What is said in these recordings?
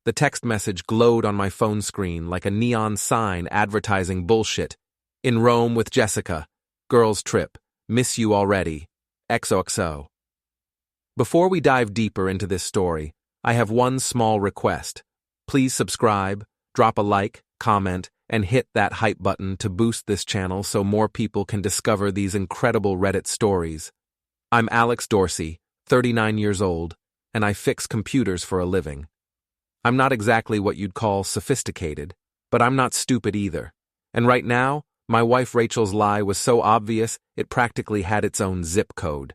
The text message glowed on my phone screen like a neon sign advertising bullshit. In Rome with Jessica. Girls trip. Miss you already. XOXO. Before we dive deeper into this story, I have one small request. Please subscribe, drop a like, comment, and hit that hype button to boost this channel so more people can discover these incredible Reddit stories. I'm Alex Dorsey, 39 years old, and I fix computers for a living. I'm not exactly what you'd call sophisticated, but I'm not stupid either. And right now, my wife Rachel's lie was so obvious it practically had its own zip code.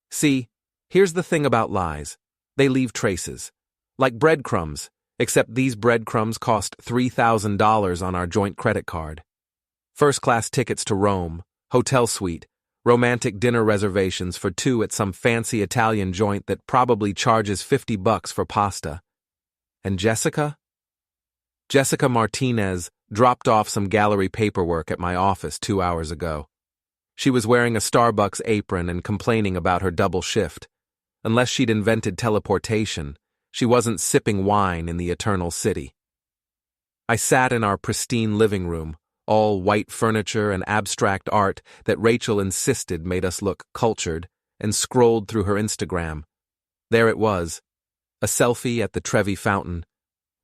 See, here's the thing about lies. They leave traces. Like breadcrumbs, except these breadcrumbs cost $3,000 on our joint credit card. First-class tickets to Rome, hotel suite, romantic dinner reservations for two at some fancy Italian joint that probably charges $50 for pasta. And Jessica? Jessica Martinez dropped off some gallery paperwork at my office 2 hours ago. She was wearing a Starbucks apron and complaining about her double shift. Unless she'd invented teleportation, she wasn't sipping wine in the Eternal City. I sat in our pristine living room, all white furniture and abstract art that Rachel insisted made us look cultured, and scrolled through her Instagram. There it was. A selfie at the Trevi Fountain.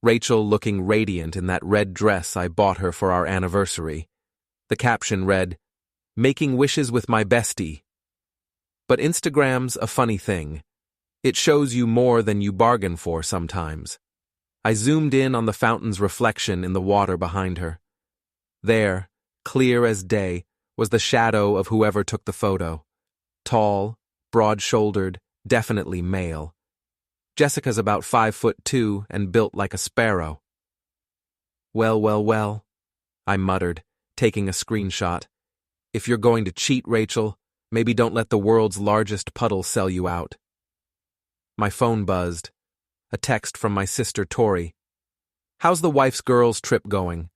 Rachel looking radiant in that red dress I bought her for our anniversary. The caption read, "Making wishes with my bestie." But Instagram's a funny thing. It shows you more than you bargain for sometimes. I zoomed in on the fountain's reflection in the water behind her. There, clear as day, was the shadow of whoever took the photo. Tall, broad-shouldered, definitely male. Jessica's about 5'2" and built like a sparrow. Well, I muttered, taking a screenshot. If you're going to cheat, Rachel, maybe don't let the world's largest puddle sell you out. My phone buzzed. A text from my sister Tori. How's the wife's girls' trip going?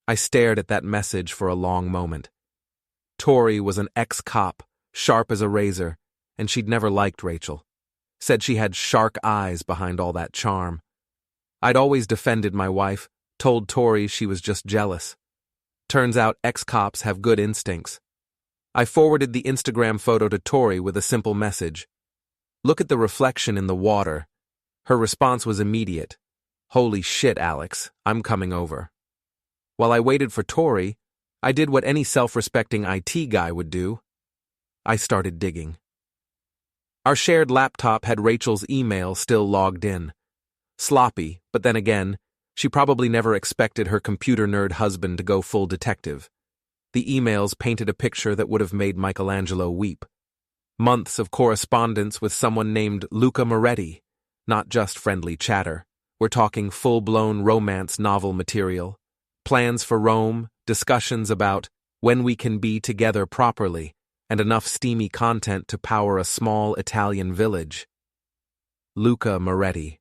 I stared at that message for a long moment. Tori was an ex-cop, sharp as a razor, and she'd never liked Rachel. Said she had shark eyes behind all that charm. I'd always defended my wife, told Tori she was just jealous. Turns out ex-cops have good instincts. I forwarded the Instagram photo to Tori with a simple message. Look at the reflection in the water. Her response was immediate. Holy shit, Alex, I'm coming over. While I waited for Tori, I did what any self-respecting IT guy would do. I started digging. Our shared laptop had Rachel's email still logged in. Sloppy, but then again, she probably never expected her computer nerd husband to go full detective. The emails painted a picture that would have made Michelangelo weep. Months of correspondence with someone named Luca Moretti, not just friendly chatter. We're talking full-blown romance novel material. Plans for Rome, discussions about when we can be together properly, and enough steamy content to power a small Italian village. Luca Moretti.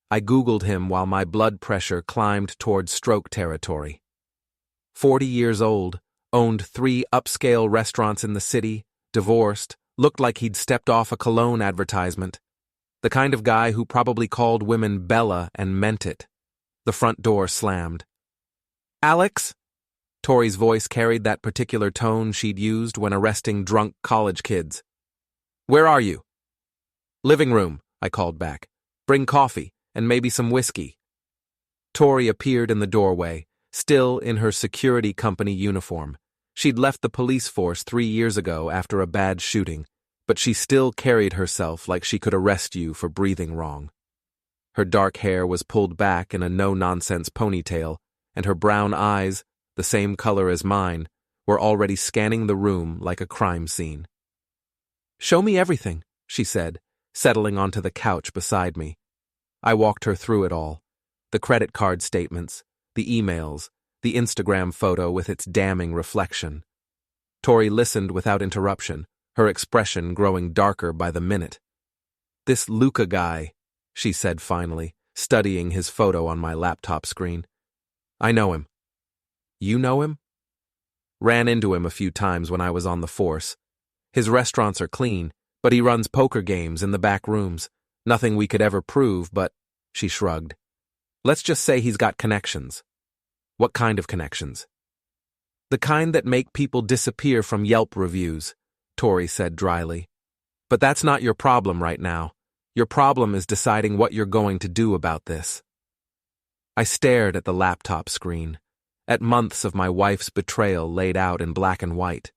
I Googled him while my blood pressure climbed toward stroke territory. 40 years old, owned 3 upscale restaurants in the city, divorced, looked like he'd stepped off a cologne advertisement. The kind of guy who probably called women Bella and meant it. The front door slammed. Alex? Tori's voice carried that particular tone she'd used when arresting drunk college kids. Where are you? Living room, I called back. Bring coffee, and maybe some whiskey. Tori appeared in the doorway, still in her security company uniform. She'd left the police force 3 years ago after a bad shooting, but she still carried herself like she could arrest you for breathing wrong. Her dark hair was pulled back in a no-nonsense ponytail, and her brown eyes, the same color as mine, were already scanning the room like a crime scene. Show me everything, she said, settling onto the couch beside me. I walked her through it all. The credit card statements, the emails, the Instagram photo with its damning reflection. Tori listened without interruption, her expression growing darker by the minute. This Luca guy, she said finally, studying his photo on my laptop screen. I know him. You know him? Ran into him a few times when I was on the force. His restaurants are clean, but he runs poker games in the back rooms. Nothing we could ever prove, but, she shrugged. Let's just say he's got connections. What kind of connections? The kind that make people disappear from Yelp reviews, Tori said dryly. But that's not your problem right now. Your problem is deciding what you're going to do about this. I stared at the laptop screen, at months of my wife's betrayal laid out in black and white.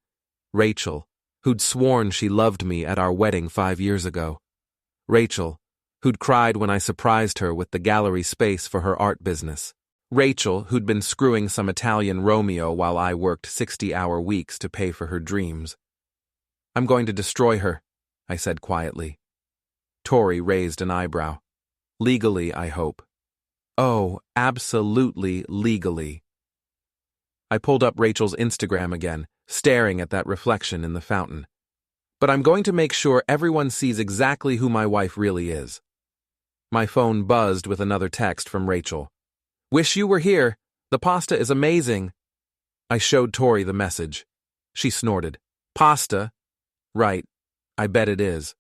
Rachel, who'd sworn she loved me at our wedding 5 years ago. Rachel, who'd cried when I surprised her with the gallery space for her art business. Rachel, who'd been screwing some Italian Romeo while I worked 60-hour weeks to pay for her dreams. I'm going to destroy her, I said quietly. Tori raised an eyebrow. Legally, I hope. Oh, absolutely legally. I pulled up Rachel's Instagram again, staring at that reflection in the fountain. But I'm going to make sure everyone sees exactly who my wife really is. My phone buzzed with another text from Rachel. Wish you were here. The pasta is amazing. I showed Tori the message. She snorted. Pasta? Right. I bet it is.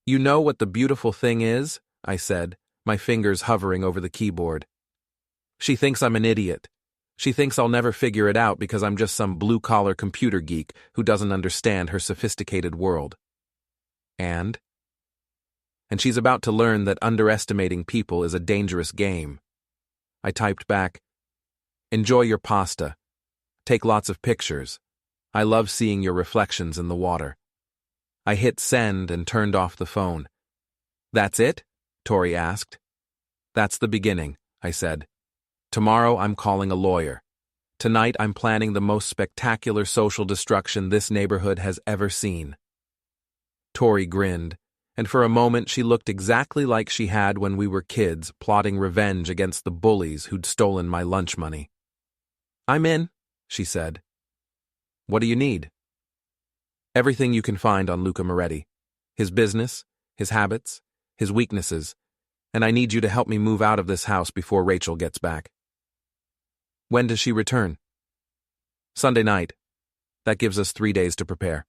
You know what the beautiful thing is? I said, my fingers hovering over the keyboard. She thinks I'm an idiot. She thinks I'll never figure it out because I'm just some blue-collar computer geek who doesn't understand her sophisticated world. And she's about to learn that underestimating people is a dangerous game. I typed back, enjoy your pasta. Take lots of pictures. I love seeing your reflections in the water. I hit send and turned off the phone. That's it? Tori asked. That's the beginning, I said. Tomorrow I'm calling a lawyer. Tonight I'm planning the most spectacular social destruction this neighborhood has ever seen. Tori grinned, and for a moment she looked exactly like she had when we were kids plotting revenge against the bullies who'd stolen my lunch money. I'm in, she said. What do you need? Everything you can find on Luca Moretti. His business, his habits, his weaknesses, and I need you to help me move out of this house before Rachel gets back. When does she return? Sunday night. That gives us 3 days to prepare.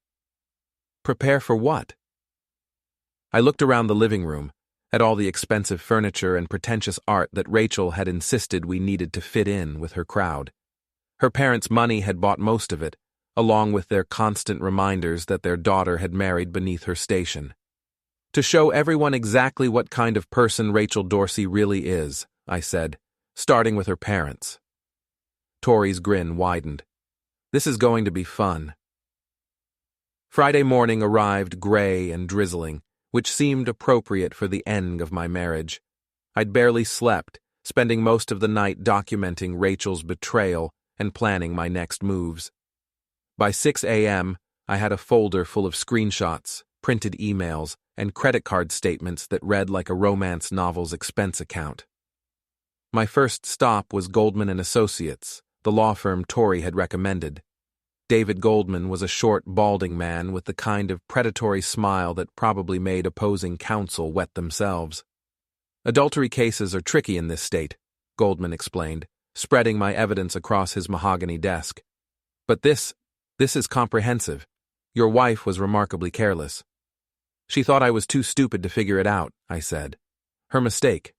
Prepare for what? I looked around the living room, at all the expensive furniture and pretentious art that Rachel had insisted we needed to fit in with her crowd. Her parents' money had bought most of it, along with their constant reminders that their daughter had married beneath her station. To show everyone exactly what kind of person Rachel Dorsey really is, I said, starting with her parents. Tori's grin widened. This is going to be fun. Friday morning arrived gray and drizzling, which seemed appropriate for the end of my marriage. I'd barely slept, spending most of the night documenting Rachel's betrayal and planning my next moves. By 6 a.m., I had a folder full of screenshots, printed emails, and credit card statements that read like a romance novel's expense account. My first stop was Goldman & Associates, the law firm Tori had recommended. David Goldman was a short, balding man with the kind of predatory smile that probably made opposing counsel wet themselves. Adultery cases are tricky in this state, Goldman explained, spreading my evidence across his mahogany desk. But this is comprehensive. Your wife was remarkably careless. She thought I was too stupid to figure it out, I said. Her mistake.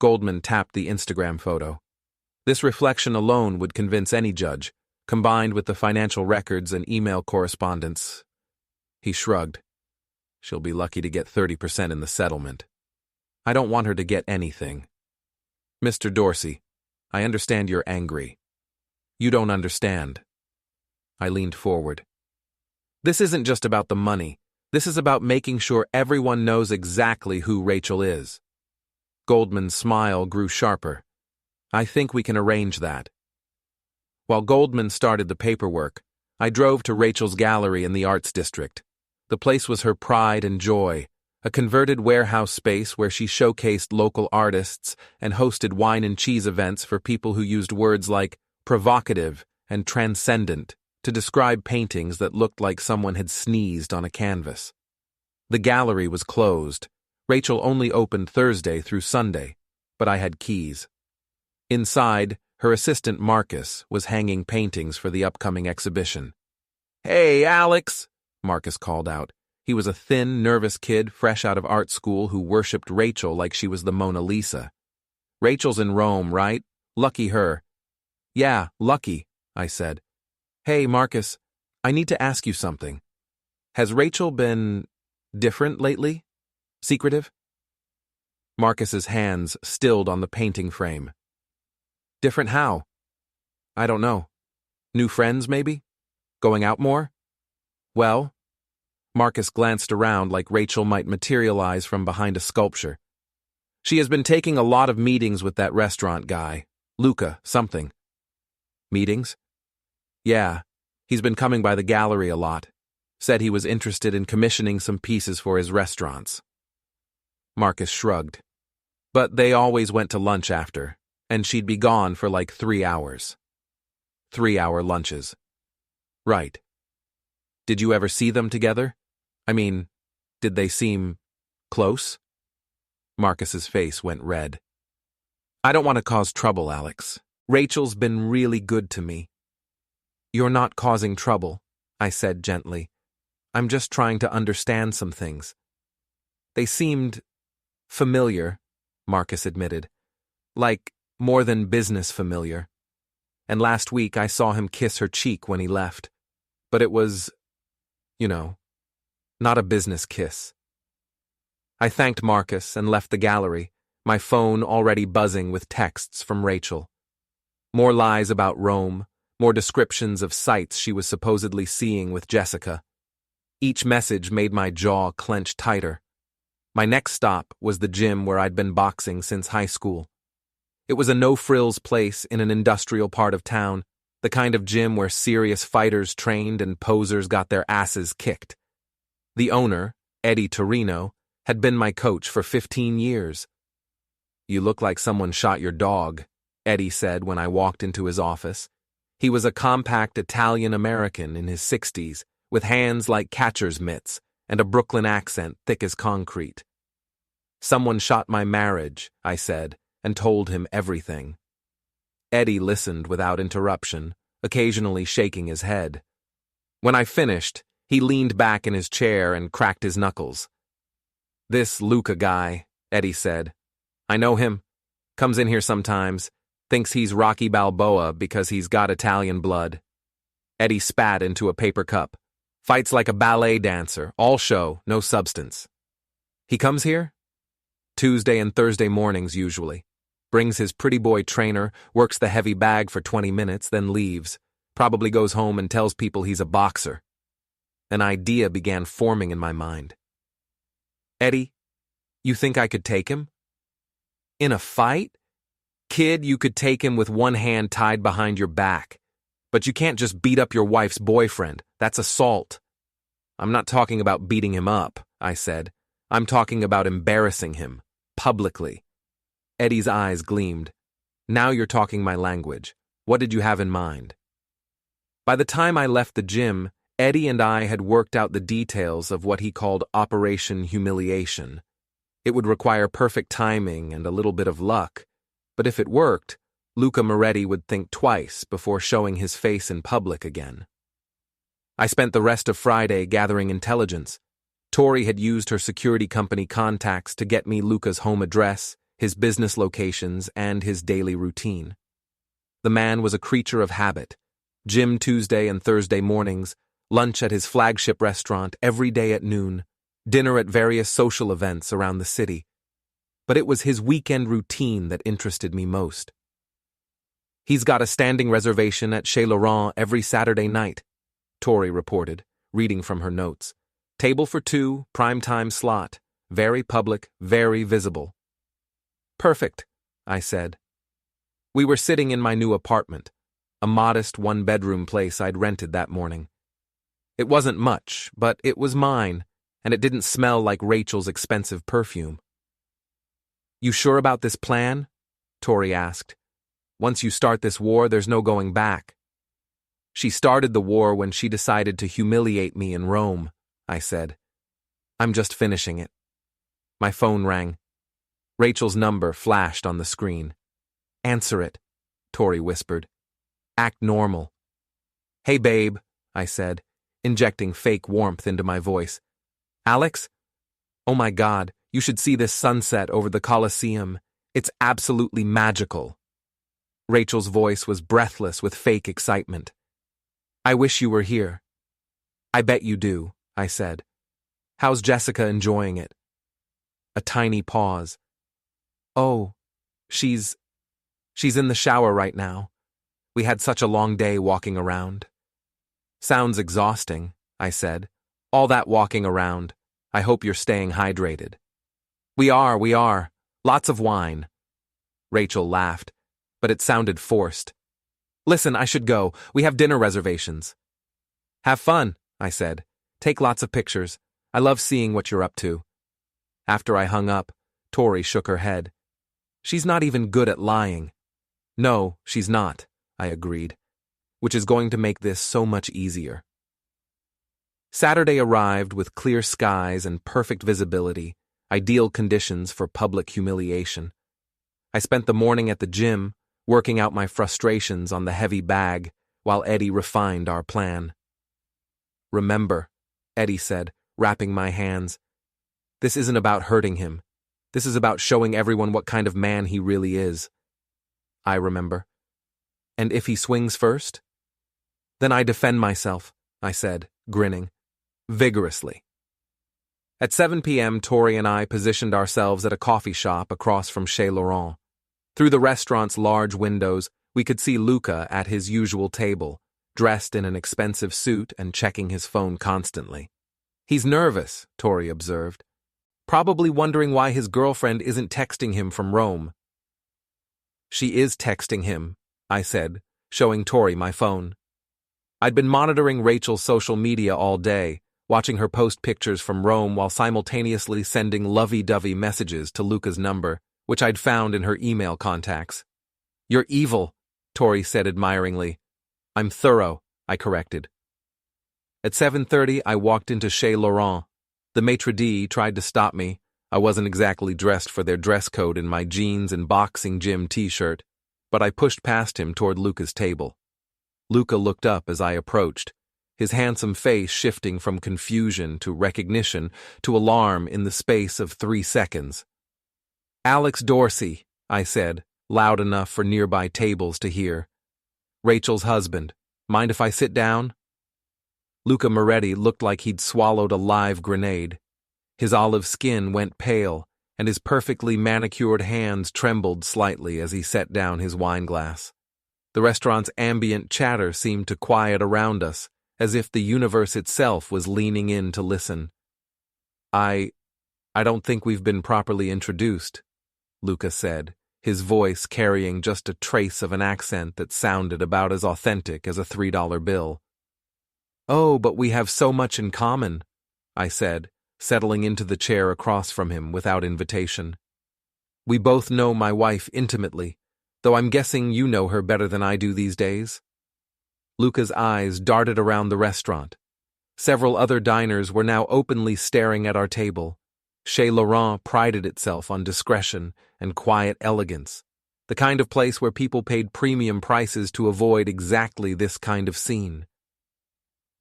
Goldman tapped the Instagram photo. This reflection alone would convince any judge, combined with the financial records and email correspondence. He shrugged. She'll be lucky to get 30% in the settlement. I don't want her to get anything. Mr. Dorsey, I understand you're angry. You don't understand. I leaned forward. This isn't just about the money. This is about making sure everyone knows exactly who Rachel is. Goldman's smile grew sharper. I think we can arrange that. While Goldman started the paperwork, I drove to Rachel's gallery in the Arts District. The place was her pride and joy, a converted warehouse space where she showcased local artists and hosted wine and cheese events for people who used words like provocative and transcendent to describe paintings that looked like someone had sneezed on a canvas. The gallery was closed. Rachel only opened Thursday through Sunday, but I had keys. Inside, her assistant Marcus was hanging paintings for the upcoming exhibition. Hey, Alex, Marcus called out. He was a thin, nervous kid fresh out of art school who worshipped Rachel like she was the Mona Lisa. "Rachel's in Rome, right? Lucky her." "Yeah, lucky," I said. "Hey, Marcus, I need to ask you something. Has Rachel been different lately? Secretive?" Marcus's hands stilled on the painting frame. "Different how?" "I don't know. New friends, maybe? Going out more?" "Well," Marcus glanced around like Rachel might materialize from behind a sculpture. "She has been taking a lot of meetings with that restaurant guy, Luca something." "Meetings?" "Yeah, he's been coming by the gallery a lot. Said he was interested in commissioning some pieces for his restaurants." Marcus shrugged. "But they always went to lunch after, and she'd be gone for like 3 hours. 3-hour lunches." "Right. Did you ever see them together? I mean, did they seem close?" Marcus's face went red. "I don't want to cause trouble, Alex. Rachel's been really good to me." "You're not causing trouble," I said gently. "I'm just trying to understand some things." "They seemed familiar," Marcus admitted. "Like more than business familiar. And last week I saw him kiss her cheek when he left. But it was, you know, not a business kiss." I thanked Marcus and left the gallery, my phone already buzzing with texts from Rachel. More lies about Rome, more descriptions of sights she was supposedly seeing with Jessica. Each message made my jaw clench tighter. My next stop was the gym where I'd been boxing since high school. It was a no-frills place in an industrial part of town, the kind of gym where serious fighters trained and posers got their asses kicked. The owner, Eddie Torino, had been my coach for 15 years. "You look like someone shot your dog," Eddie said when I walked into his office. He was a compact Italian-American in his 60s, with hands like catcher's mitts and a Brooklyn accent thick as concrete. "Someone shot my marriage," I said, and told him everything. Eddie listened without interruption, occasionally shaking his head. When I finished, he leaned back in his chair and cracked his knuckles. "This Luca guy," Eddie said. "I know him. Comes in here sometimes. Thinks he's Rocky Balboa because he's got Italian blood." Eddie spat into a paper cup. "Fights like a ballet dancer, all show, no substance." "He comes here?" "Tuesday and Thursday mornings usually. Brings his pretty boy trainer, works the heavy bag for 20 minutes, then leaves. Probably goes home and tells people he's a boxer." An idea began forming in my mind. "Eddie, you think I could take him?" "In a fight? Kid, you could take him with one hand tied behind your back. But you can't just beat up your wife's boyfriend. That's assault." "I'm not talking about beating him up," I said. "I'm talking about embarrassing him, publicly." Eddie's eyes gleamed. "Now you're talking my language. What did you have in mind?" By the time I left the gym, Eddie and I had worked out the details of what he called Operation Humiliation. It would require perfect timing and a little bit of luck, but if it worked, Luca Moretti would think twice before showing his face in public again. I spent the rest of Friday gathering intelligence. Tori had used her security company contacts to get me Luca's home address, his business locations, and his daily routine. The man was a creature of habit. Gym Tuesday and Thursday mornings, lunch at his flagship restaurant every day at noon, dinner at various social events around the city. But it was his weekend routine that interested me most. "He's got a standing reservation at Chez Laurent every Saturday night," Tori reported, reading from her notes. "Table for 2, prime-time slot. Very public, very visible." "Perfect," I said. We were sitting in my new apartment, a modest one-bedroom place I'd rented that morning. It wasn't much, but it was mine, and it didn't smell like Rachel's expensive perfume. "You sure about this plan?" Tori asked. "Once you start this war, there's no going back." "She started the war when she decided to humiliate me in Rome," I said. "I'm just finishing it." My phone rang. Rachel's number flashed on the screen. "Answer it," Tori whispered. "Act normal." "Hey, babe," I said, injecting fake warmth into my voice. Alex? Oh my God, you should see this sunset over the Colosseum. It's absolutely magical. Rachel's voice was breathless with fake excitement. I wish you were here. I bet you do, I said. How's Jessica enjoying it? A tiny pause. Oh, she's in the shower right now. We had such a long day walking around. Sounds exhausting, I said. All that walking around. I hope you're staying hydrated. We are. Lots of wine. Rachel laughed, but it sounded forced. Listen, I should go. We have dinner reservations. Have fun, I said. Take lots of pictures. I love seeing what you're up to. After I hung up, Tori shook her head. She's not even good at lying. No, she's not, I agreed, which is going to make this so much easier. Saturday arrived with clear skies and perfect visibility, ideal conditions for public humiliation. I spent the morning at the gym, working out my frustrations on the heavy bag, while Eddie refined our plan. Remember, Eddie said, wrapping my hands, this isn't about hurting him. This is about showing everyone what kind of man he really is. I remember. And if he swings first? Then I defend myself, I said, grinning. Vigorously. At 7 p.m., Tori and I positioned ourselves at a coffee shop across from Chez Laurent. Through the restaurant's large windows, we could see Luca at his usual table, dressed in an expensive suit and checking his phone constantly. He's nervous, Tori observed. Probably wondering why his girlfriend isn't texting him from Rome. She is texting him, I said, showing Tori my phone. I'd been monitoring Rachel's social media all day, watching her post pictures from Rome while simultaneously sending lovey-dovey messages to Luca's number, which I'd found in her email contacts. You're evil, Tori said admiringly. I'm thorough, I corrected. At 7:30, I walked into Chez Laurent. The maitre d' tried to stop me. I wasn't exactly dressed for their dress code in my jeans and boxing gym t-shirt, but I pushed past him toward Luca's table. Luca looked up as I approached, his handsome face shifting from confusion to recognition to alarm in the space of 3 seconds. Alex Dorsey, I said, loud enough for nearby tables to hear. Rachel's husband. Mind if I sit down? Luca Moretti looked like he'd swallowed a live grenade. His olive skin went pale, and his perfectly manicured hands trembled slightly as he set down his wineglass. The restaurant's ambient chatter seemed to quiet around us, as if the universe itself was leaning in to listen. I don't think we've been properly introduced, Luca said, his voice carrying just a trace of an accent that sounded about as authentic as a $3 bill. Oh, but we have so much in common, I said, settling into the chair across from him without invitation. We both know my wife intimately, though I'm guessing you know her better than I do these days. Luca's eyes darted around the restaurant. Several other diners were now openly staring at our table. Chez Laurent prided itself on discretion and quiet elegance, the kind of place where people paid premium prices to avoid exactly this kind of scene.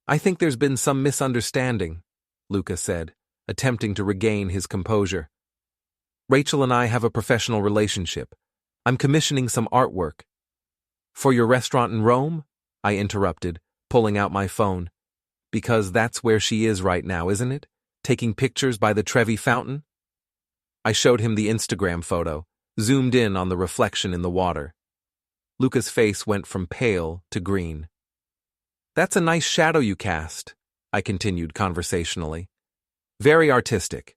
I think there's been some misunderstanding, Luca said, attempting to regain his composure. Rachel and I have a professional relationship. I'm commissioning some artwork. For your restaurant in Rome? I interrupted, pulling out my phone. Because that's where she is right now, isn't it? Taking pictures by the Trevi Fountain? I showed him the Instagram photo, zoomed in on the reflection in the water. Luca's face went from pale to green. That's a nice shadow you cast, I continued conversationally. Very artistic.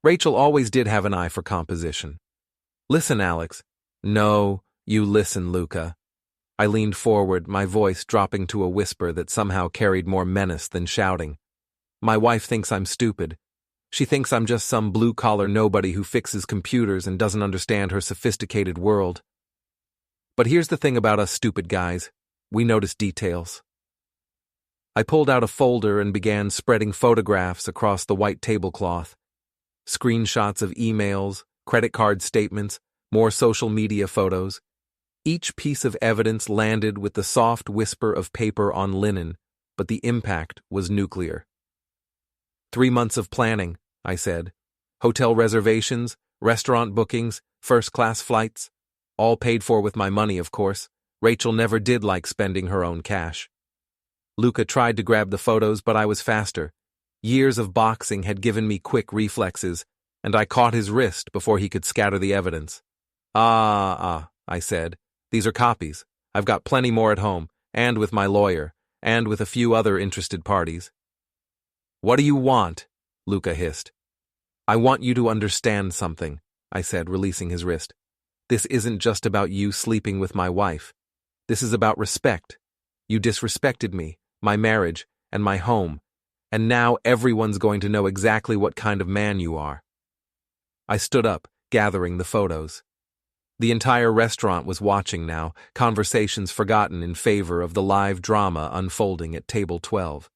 Rachel always did have an eye for composition. Listen, Alex. No, you listen, Luca. I leaned forward, my voice dropping to a whisper that somehow carried more menace than shouting. My wife thinks I'm stupid. She thinks I'm just some blue-collar nobody who fixes computers and doesn't understand her sophisticated world. But here's the thing about us stupid guys. We notice details. I pulled out a folder and began spreading photographs across the white tablecloth. Screenshots of emails, credit card statements, more social media photos. Each piece of evidence landed with the soft whisper of paper on linen, but the impact was nuclear. 3 months of planning, I said. Hotel reservations, restaurant bookings, first-class flights. All paid for with my money, of course. Rachel never did like spending her own cash. Luca tried to grab the photos, but I was faster. Years of boxing had given me quick reflexes, and I caught his wrist before he could scatter the evidence. I said. These are copies. I've got plenty more at home, and with my lawyer, and with a few other interested parties. What do you want? Luca hissed. I want you to understand something, I said, releasing his wrist. This isn't just about you sleeping with my wife. This is about respect. You disrespected me, my marriage, and my home, and now everyone's going to know exactly what kind of man you are. I stood up, gathering the photos. The entire restaurant was watching now, conversations forgotten in favor of the live drama unfolding at table 12.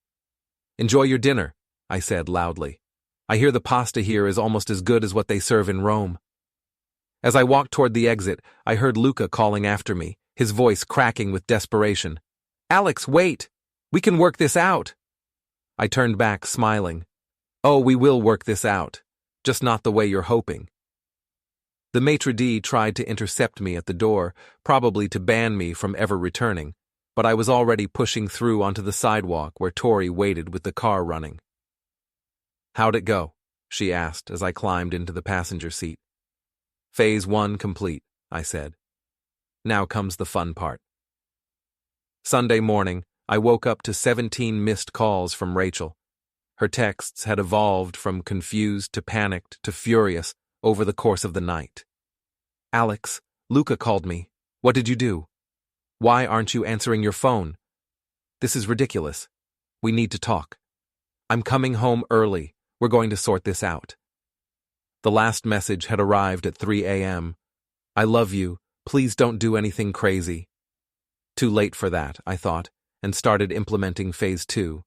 Enjoy your dinner, I said loudly. I hear the pasta here is almost as good as what they serve in Rome. As I walked toward the exit, I heard Luca calling after me, his voice cracking with desperation. Alex, wait! We can work this out! I turned back, smiling. Oh, we will work this out. Just not the way you're hoping. The maitre d' tried to intercept me at the door, probably to ban me from ever returning, but I was already pushing through onto the sidewalk where Tori waited with the car running. How'd it go? She asked as I climbed into the passenger seat. Phase 1 complete, I said. Now comes the fun part. Sunday morning, I woke up to 17 missed calls from Rachel. Her texts had evolved from confused to panicked to furious over the course of the night. Alex, Luca called me. What did you do? Why aren't you answering your phone? This is ridiculous. We need to talk. I'm coming home early. We're going to sort this out. The last message had arrived at 3 a.m. I love you. Please don't do anything crazy. Too late for that, I thought, and started implementing phase 2.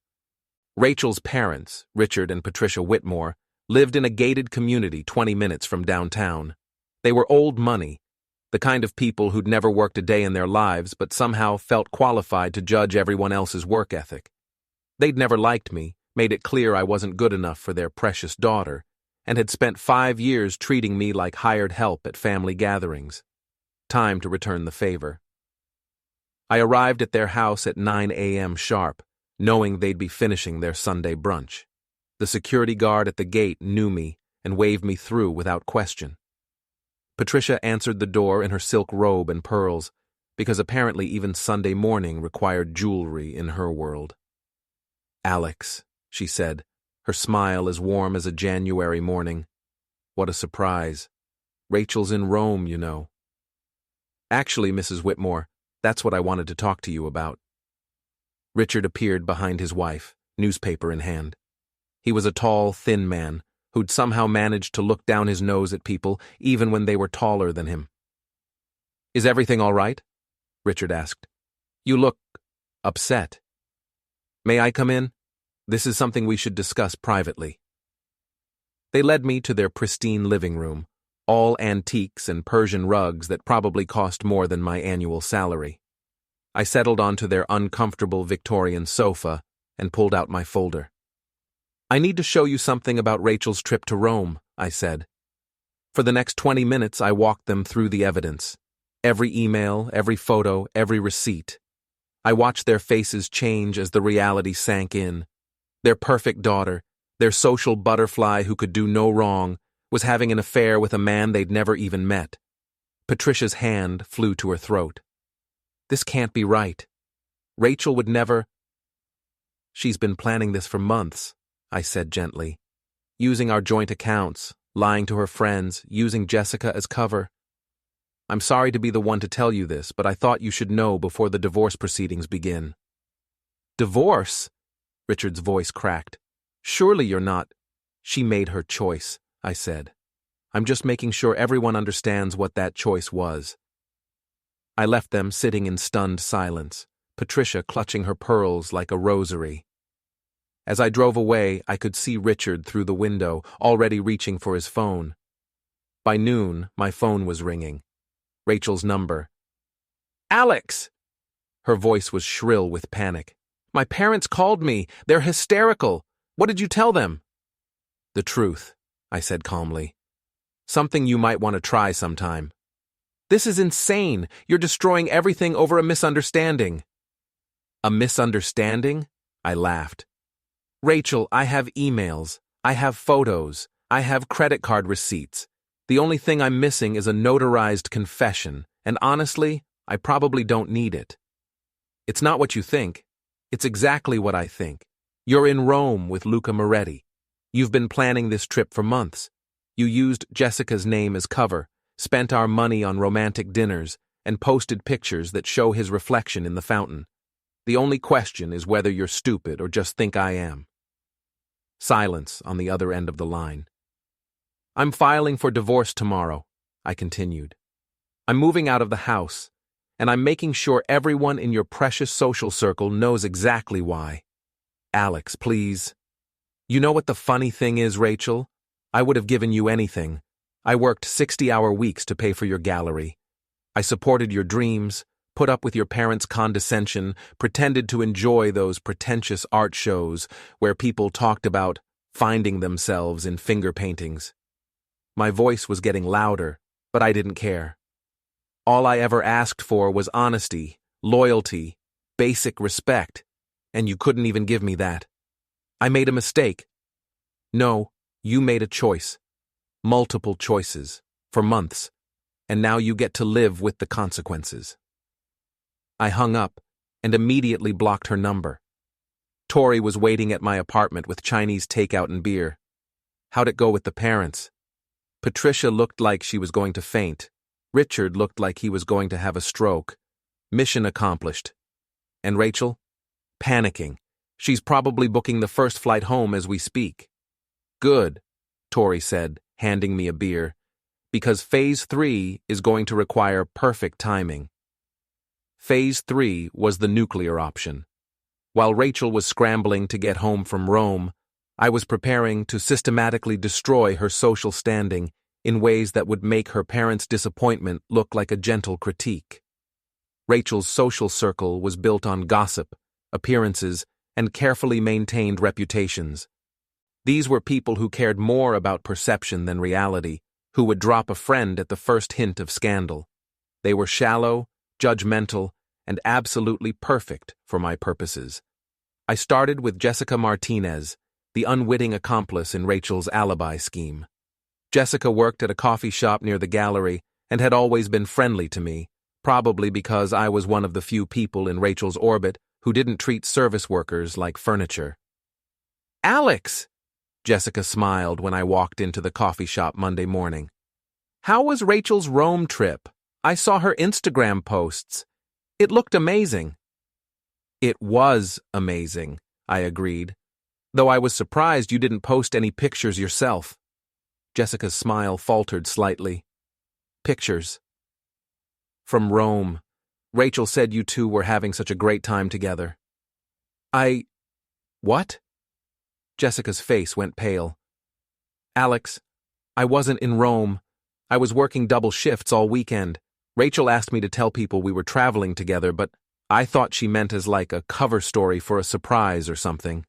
Rachel's parents, Richard and Patricia Whitmore, lived in a gated community 20 minutes from downtown. They were old money, the kind of people who'd never worked a day in their lives but somehow felt qualified to judge everyone else's work ethic. They'd never liked me, made it clear I wasn't good enough for their precious daughter, and had spent 5 years treating me like hired help at family gatherings. Time to return the favor. I arrived at their house at 9 a.m. sharp, knowing they'd be finishing their Sunday brunch. The security guard at the gate knew me and waved me through without question. Patricia answered the door in her silk robe and pearls, because apparently even Sunday morning required jewelry in her world. Alex, she said, her smile as warm as a January morning. What a surprise. Rachel's in Rome, you know. Actually, Mrs. Whitmore, that's what I wanted to talk to you about. Richard appeared behind his wife, newspaper in hand. He was a tall, thin man who'd somehow managed to look down his nose at people even when they were taller than him. Is everything all right? Richard asked. You look upset. May I come in? This is something we should discuss privately. They led me to their pristine living room, all antiques and Persian rugs that probably cost more than my annual salary. I settled onto their uncomfortable Victorian sofa and pulled out my folder. I need to show you something about Rachel's trip to Rome, I said. For the next 20 minutes, I walked them through the evidence. Every email, every photo, every receipt. I watched their faces change as the reality sank in. Their perfect daughter, their social butterfly who could do no wrong, was having an affair with a man they'd never even met. Patricia's hand flew to her throat. This can't be right. Rachel would never... She's been planning this for months, I said gently. Using our joint accounts, lying to her friends, using Jessica as cover. I'm sorry to be the one to tell you this, but I thought you should know before the divorce proceedings begin. Divorce? Richard's voice cracked. Surely you're not... She made her choice, I said. I'm just making sure everyone understands what that choice was. I left them sitting in stunned silence, Patricia clutching her pearls like a rosary. As I drove away, I could see Richard through the window, already reaching for his phone. By noon, my phone was ringing. Rachel's number. Alex! Her voice was shrill with panic. My parents called me. They're hysterical. What did you tell them? The truth, I said calmly. Something you might want to try sometime. This is insane. You're destroying everything over a misunderstanding. A misunderstanding? I laughed. Rachel, I have emails. I have photos. I have credit card receipts. The only thing I'm missing is a notarized confession, and honestly, I probably don't need it. It's not what you think. It's exactly what I think. You're in Rome with Luca Moretti. You've been planning this trip for months. You used Jessica's name as cover, spent our money on romantic dinners, and posted pictures that show his reflection in the fountain. The only question is whether you're stupid or just think I am. Silence on the other end of the line. I'm filing for divorce tomorrow, I continued. I'm moving out of the house, and I'm making sure everyone in your precious social circle knows exactly why. Alex, please. You know what the funny thing is, Rachel? I would have given you anything. I worked 60-hour weeks to pay for your gallery. I supported your dreams, put up with your parents' condescension, pretended to enjoy those pretentious art shows where people talked about finding themselves in finger paintings. My voice was getting louder, but I didn't care. All I ever asked for was honesty, loyalty, basic respect, and you couldn't even give me that. I made a mistake. No, you made a choice. Multiple choices, for months, and now you get to live with the consequences. I hung up and immediately blocked her number. Tori was waiting at my apartment with Chinese takeout and beer. How'd it go with the parents? Patricia looked like she was going to faint. Richard looked like he was going to have a stroke. Mission accomplished. And Rachel? Panicking. She's probably booking the first flight home as we speak. Good, Tori said, handing me a beer, because Phase 3 is going to require perfect timing. Phase 3 was the nuclear option. While Rachel was scrambling to get home from Rome, I was preparing to systematically destroy her social standing in ways that would make her parents' disappointment look like a gentle critique. Rachel's social circle was built on gossip, appearances, and carefully maintained reputations. These were people who cared more about perception than reality, who would drop a friend at the first hint of scandal. They were shallow, judgmental, and absolutely perfect for my purposes. I started with Jessica Martinez, the unwitting accomplice in Rachel's alibi scheme. Jessica worked at a coffee shop near the gallery and had always been friendly to me, probably because I was one of the few people in Rachel's orbit who didn't treat service workers like furniture. Alex! Jessica smiled when I walked into the coffee shop Monday morning. How was Rachel's Rome trip? I saw her Instagram posts. It looked amazing. It was amazing, I agreed, though I was surprised you didn't post any pictures yourself. Jessica's smile faltered slightly. Pictures. From Rome. Rachel said you two were having such a great time together. What? Jessica's face went pale. Alex, I wasn't in Rome. I was working double shifts all weekend. Rachel asked me to tell people we were traveling together, but I thought she meant as like a cover story for a surprise or something.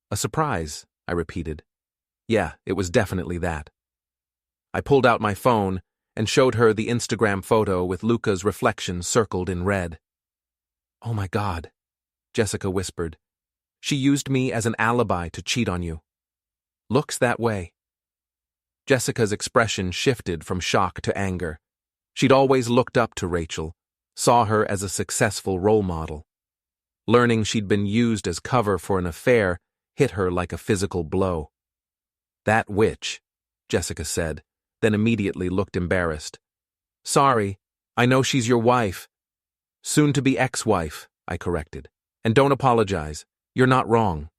A surprise, I repeated. Yeah, it was definitely that. I pulled out my phone and showed her the Instagram photo with Luca's reflection circled in red. Oh my God, Jessica whispered. She used me as an alibi to cheat on you. Looks that way. Jessica's expression shifted from shock to anger. She'd always looked up to Rachel, saw her as a successful role model. Learning she'd been used as cover for an affair hit her like a physical blow. That witch, Jessica said, then immediately looked embarrassed. Sorry, I know she's your wife. Soon-to-be ex-wife, I corrected. And don't apologize. You're not wrong.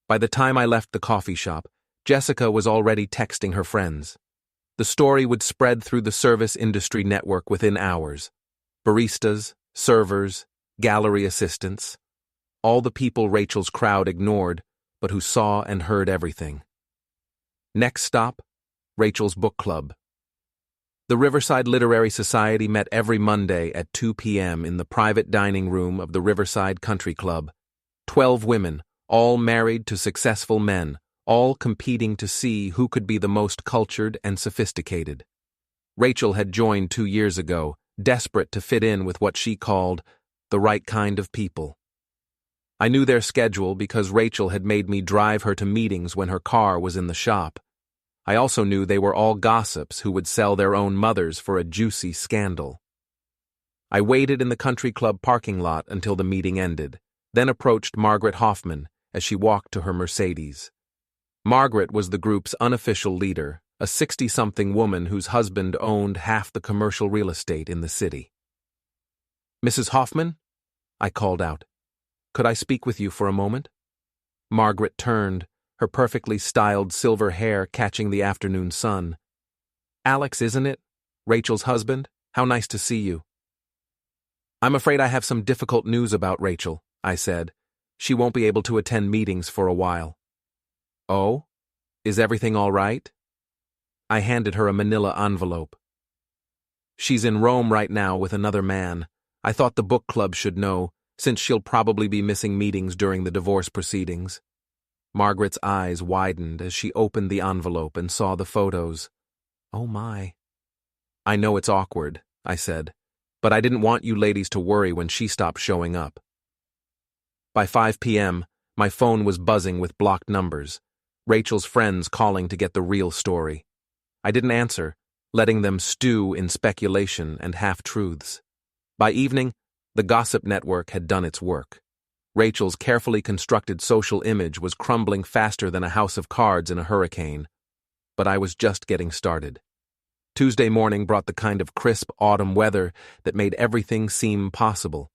By the time I left the coffee shop, Jessica was already texting her friends. The story would spread through the service industry network within hours. Baristas, servers, gallery assistants, all the people Rachel's crowd ignored, but who saw and heard everything. Next stop, Rachel's book club. The Riverside Literary Society met every Monday at 2 p.m. in the private dining room of the Riverside Country Club. 12 women, all married to successful men, all competing to see who could be the most cultured and sophisticated. Rachel had joined 2 years ago, desperate to fit in with what she called the right kind of people. I knew their schedule because Rachel had made me drive her to meetings when her car was in the shop. I also knew they were all gossips who would sell their own mothers for a juicy scandal. I waited in the country club parking lot until the meeting ended, then approached Margaret Hoffman as she walked to her Mercedes. Margaret was the group's unofficial leader, a 60-something woman whose husband owned half the commercial real estate in the city. "Mrs. Hoffman?" I called out. "Could I speak with you for a moment?" Margaret turned, her perfectly styled silver hair catching the afternoon sun. "Alex, isn't it? Rachel's husband? How nice to see you." "I'm afraid I have some difficult news about Rachel," I said. "She won't be able to attend meetings for a while." "Oh? Is everything all right?" I handed her a manila envelope. "She's in Rome right now with another man. I thought the book club should know, since she'll probably be missing meetings during the divorce proceedings." Margaret's eyes widened as she opened the envelope and saw the photos. "Oh my." "I know it's awkward," I said, "but I didn't want you ladies to worry when she stopped showing up." By 5 p.m., my phone was buzzing with blocked numbers, Rachel's friends calling to get the real story. I didn't answer, letting them stew in speculation and half-truths. By evening, the gossip network had done its work. Rachel's carefully constructed social image was crumbling faster than a house of cards in a hurricane. But I was just getting started. Tuesday morning brought the kind of crisp autumn weather that made everything seem possible.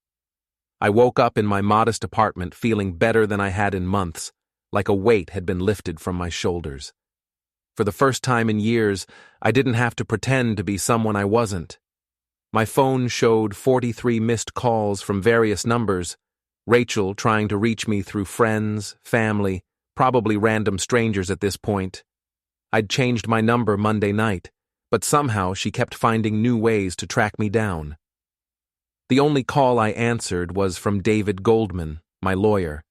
I woke up in my modest apartment feeling better than I had in months, like a weight had been lifted from my shoulders. For the first time in years, I didn't have to pretend to be someone I wasn't. My phone showed 43 missed calls from various numbers, Rachel trying to reach me through friends, family, probably random strangers at this point. I'd changed my number Monday night, but somehow she kept finding new ways to track me down. The only call I answered was from David Goldman, my lawyer.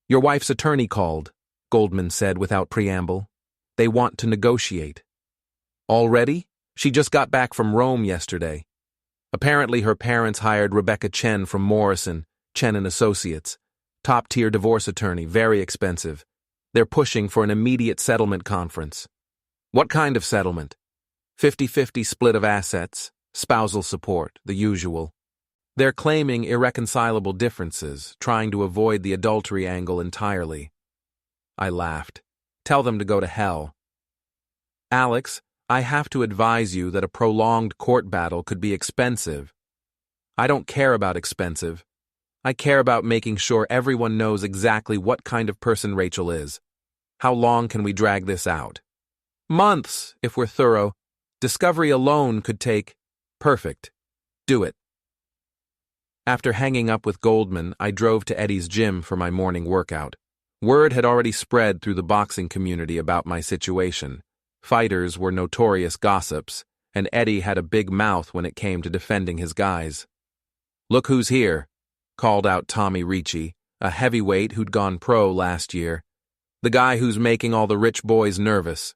"Your wife's attorney called," Goldman said without preamble. "They want to negotiate." "Already? She just got back from Rome yesterday. Apparently her parents hired Rebecca Chen from Morrison, Chen & Associates. Top-tier divorce attorney, very expensive. They're pushing for an immediate settlement conference." "What kind of settlement?" 50-50 split of assets, spousal support, the usual. They're claiming irreconcilable differences, trying to avoid the adultery angle entirely. I laughed. "Tell them to go to hell." "Alex, I have to advise you that a prolonged court battle could be expensive." "I don't care about expensive. I care about making sure everyone knows exactly what kind of person Rachel is. How long can we drag this out?" "Months, if we're thorough. Discovery alone could take..." "Perfect. Do it." After hanging up with Goldman, I drove to Eddie's gym for my morning workout. Word had already spread through the boxing community about my situation. Fighters were notorious gossips, and Eddie had a big mouth when it came to defending his guys. "Look who's here," called out Tommy Ricci, a heavyweight who'd gone pro last year. "The guy who's making all the rich boys nervous."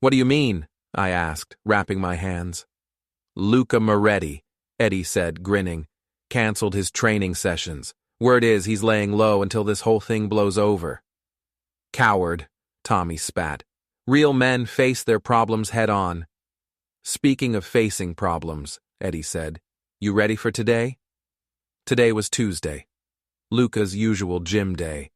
"What do you mean?" I asked, wrapping my hands. "Luca Moretti," Eddie said, grinning. "Canceled his training sessions. Word is he's laying low until this whole thing blows over." "Coward," Tommy spat. "Real men face their problems head on." "Speaking of facing problems," Eddie said, "you ready for today?" Today was Tuesday, Luca's usual gym day.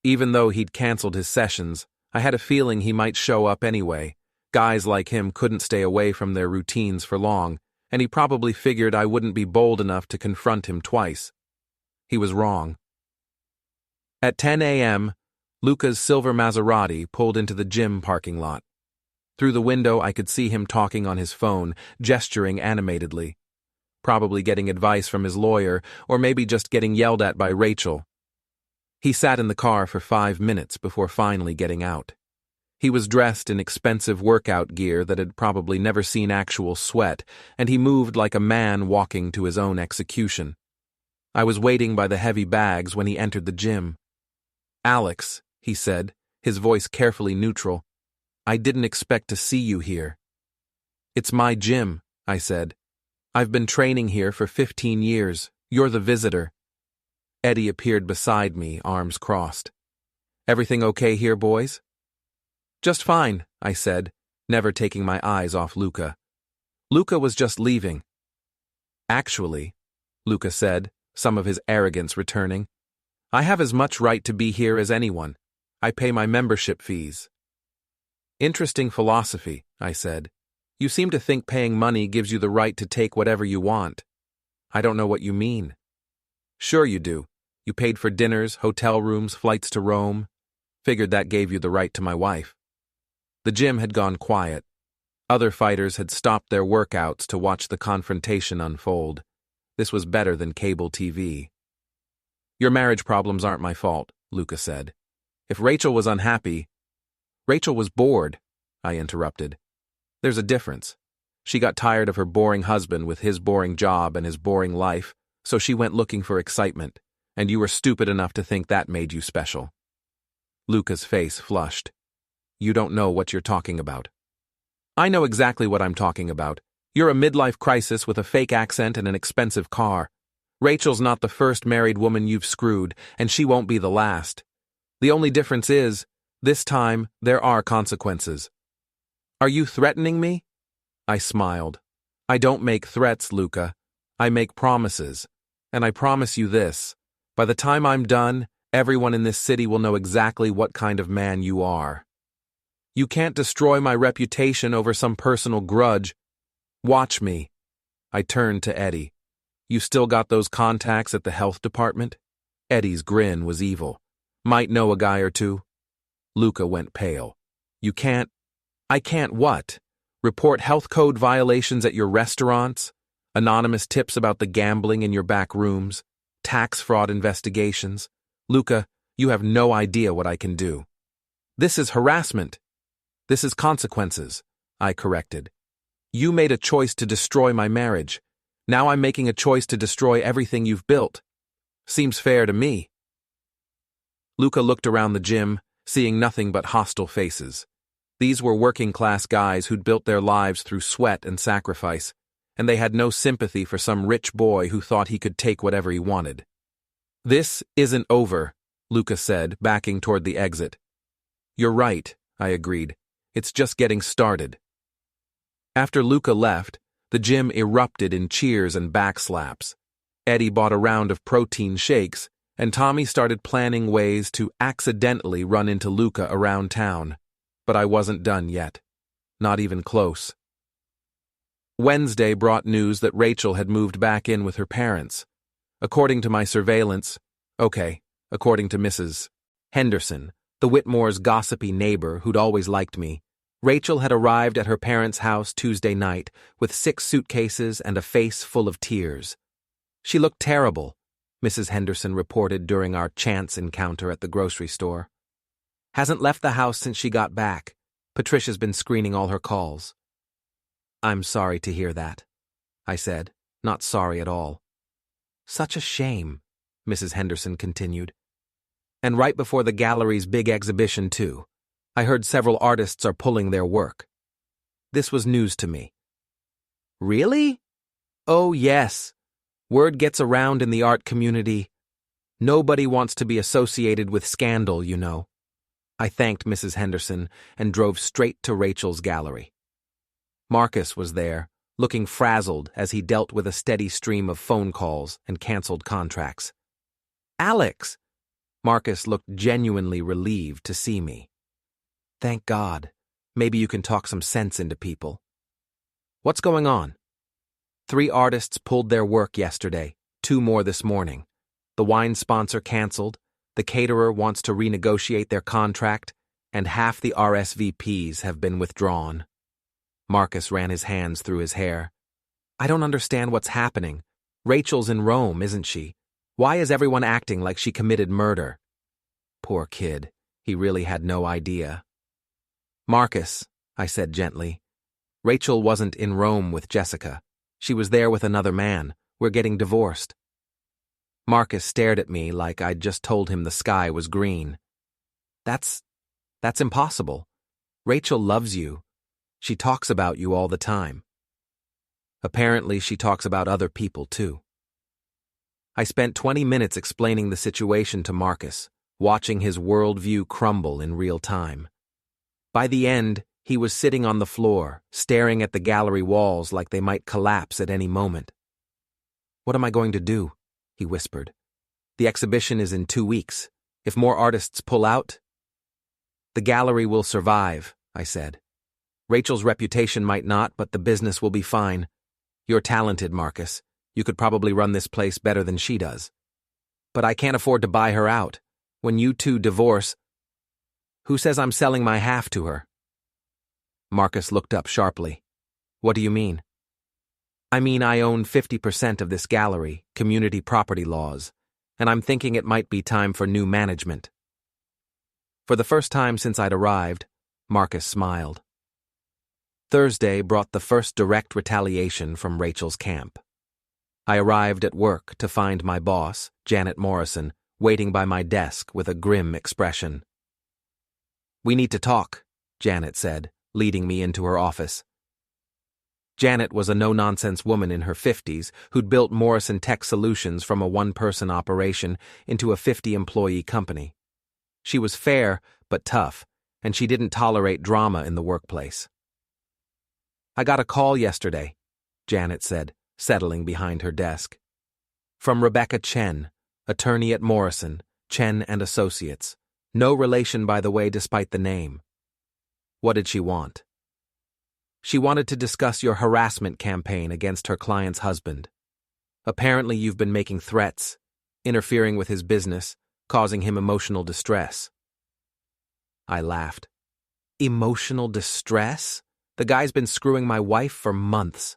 Even though he'd canceled his sessions, I had a feeling he might show up anyway. Guys like him couldn't stay away from their routines for long, and he probably figured I wouldn't be bold enough to confront him twice. He was wrong. At 10 a.m., Luca's silver Maserati pulled into the gym parking lot. Through the window, I could see him talking on his phone, gesturing animatedly. Probably getting advice from his lawyer, or maybe just getting yelled at by Rachel. He sat in the car for 5 minutes before finally getting out. He was dressed in expensive workout gear that had probably never seen actual sweat, and he moved like a man walking to his own execution. I was waiting by the heavy bags when he entered the gym. "Alex," he said, his voice carefully neutral. "I didn't expect to see you here." "It's my gym," I said. "I've been training here for 15 years. You're the visitor." Eddie appeared beside me, arms crossed. "Everything okay here, boys?" "Just fine," I said, never taking my eyes off Luca. Luca was just leaving. "Actually," Luca said, some of his arrogance returning, "I have as much right to be here as anyone. I pay my membership fees." "Interesting philosophy," I said. "You seem to think paying money gives you the right to take whatever you want." "I don't know what you mean." "Sure you do. You paid for dinners, hotel rooms, flights to Rome. Figured that gave you the right to my wife." The gym had gone quiet. Other fighters had stopped their workouts to watch the confrontation unfold. This was better than cable TV. "Your marriage problems aren't my fault," Luca said. "If Rachel was unhappy—" "Rachel was bored," I interrupted. "There's a difference. She got tired of her boring husband with his boring job and his boring life, so she went looking for excitement, and you were stupid enough to think that made you special." Luca's face flushed. "You don't know what you're talking about." "I know exactly what I'm talking about. You're a midlife crisis with a fake accent and an expensive car. Rachel's not the first married woman you've screwed, and she won't be the last. The only difference is, this time, there are consequences." "Are you threatening me?" I smiled. "I don't make threats, Luca. I make promises. And I promise you this. By the time I'm done, everyone in this city will know exactly what kind of man you are. You can't destroy my reputation over some personal grudge. Watch me." I turned to Eddie. "You still got those contacts at the health department?" Eddie's grin was evil. "Might know a guy or two." Luca went pale. "You can't—" "I can't what? Report health code violations at your restaurants? Anonymous tips about the gambling in your back rooms? Tax fraud investigations? Luca, you have no idea what I can do." "This is harassment." "This is consequences," I corrected. "You made a choice to destroy my marriage. Now I'm making a choice to destroy everything you've built. Seems fair to me." Luca looked around the gym, seeing nothing but hostile faces. These were working-class guys who'd built their lives through sweat and sacrifice, and they had no sympathy for some rich boy who thought he could take whatever he wanted. "This isn't over," Luca said, backing toward the exit. "You're right," I agreed. "It's just getting started." After Luca left, the gym erupted in cheers and backslaps. Eddie bought a round of protein shakes, and Tommy started planning ways to accidentally run into Luca around town. But I wasn't done yet. Not even close. Wednesday brought news that Rachel had moved back in with her parents. According to my surveillance, according to Mrs. Henderson, the Whitmore's gossipy neighbor who'd always liked me, Rachel had arrived at her parents' house Tuesday night with 6 suitcases and a face full of tears. She looked terrible, Mrs. Henderson reported during our chance encounter at the grocery store. Hasn't left the house since she got back. Patricia's been screening all her calls. "I'm sorry to hear that," I said, not sorry at all. "Such a shame," Mrs. Henderson continued. "And right before the gallery's big exhibition, too. I heard several artists are pulling their work." This was news to me. "Really?" "Oh, yes. Word gets around in the art community. Nobody wants to be associated with scandal, you know." I thanked Mrs. Henderson and drove straight to Rachel's gallery. Marcus was there, looking frazzled as he dealt with a steady stream of phone calls and canceled contracts. "Alex!" Marcus looked genuinely relieved to see me. "Thank God. Maybe you can talk some sense into people." "What's going on?" 3 artists pulled their work yesterday, 2 more this morning. The wine sponsor canceled, the caterer wants to renegotiate their contract, and half the RSVPs have been withdrawn. Marcus ran his hands through his hair. "I don't understand what's happening. Rachel's in Rome, isn't she? Why is everyone acting like she committed murder?" Poor kid, he really had no idea. "Marcus," I said gently, "Rachel wasn't in Rome with Jessica. She was there with another man. We're getting divorced." Marcus stared at me like I'd just told him the sky was green. That's That's impossible. Rachel loves you. She talks about you all the time. Apparently, she talks about other people too. I spent 20 minutes explaining the situation to Marcus, watching his worldview crumble in real time. By the end, he was sitting on the floor, staring at the gallery walls like they might collapse at any moment. "What am I going to do?" he whispered. "The exhibition is in 2 weeks. If more artists pull out..." "The gallery will survive," I said. "Rachel's reputation might not, but the business will be fine. You're talented, Marcus. You could probably run this place better than she does. But I can't afford to buy her out. When you two divorce..." "Who says I'm selling my half to her?" Marcus looked up sharply. "What do you mean?" "I mean I own 50% of this gallery, community property laws, and I'm thinking it might be time for new management." For the first time since I'd arrived, Marcus smiled. Thursday brought the first direct retaliation from Rachel's camp. I arrived at work to find my boss, Janet Morrison, waiting by my desk with a grim expression. "We need to talk," Janet said, leading me into her office. Janet was a no-nonsense woman in her 50s who'd built Morrison Tech Solutions from a one-person operation into a 50-employee company. She was fair but tough, and she didn't tolerate drama in the workplace. "I got a call yesterday," Janet said, settling behind her desk. "From Rebecca Chen, attorney at Morrison, Chen and Associates. No relation, by the way, despite the name." "What did she want?" "She wanted to discuss your harassment campaign against her client's husband. Apparently you've been making threats, interfering with his business, causing him emotional distress." I laughed. "Emotional distress? The guy's been screwing my wife for months."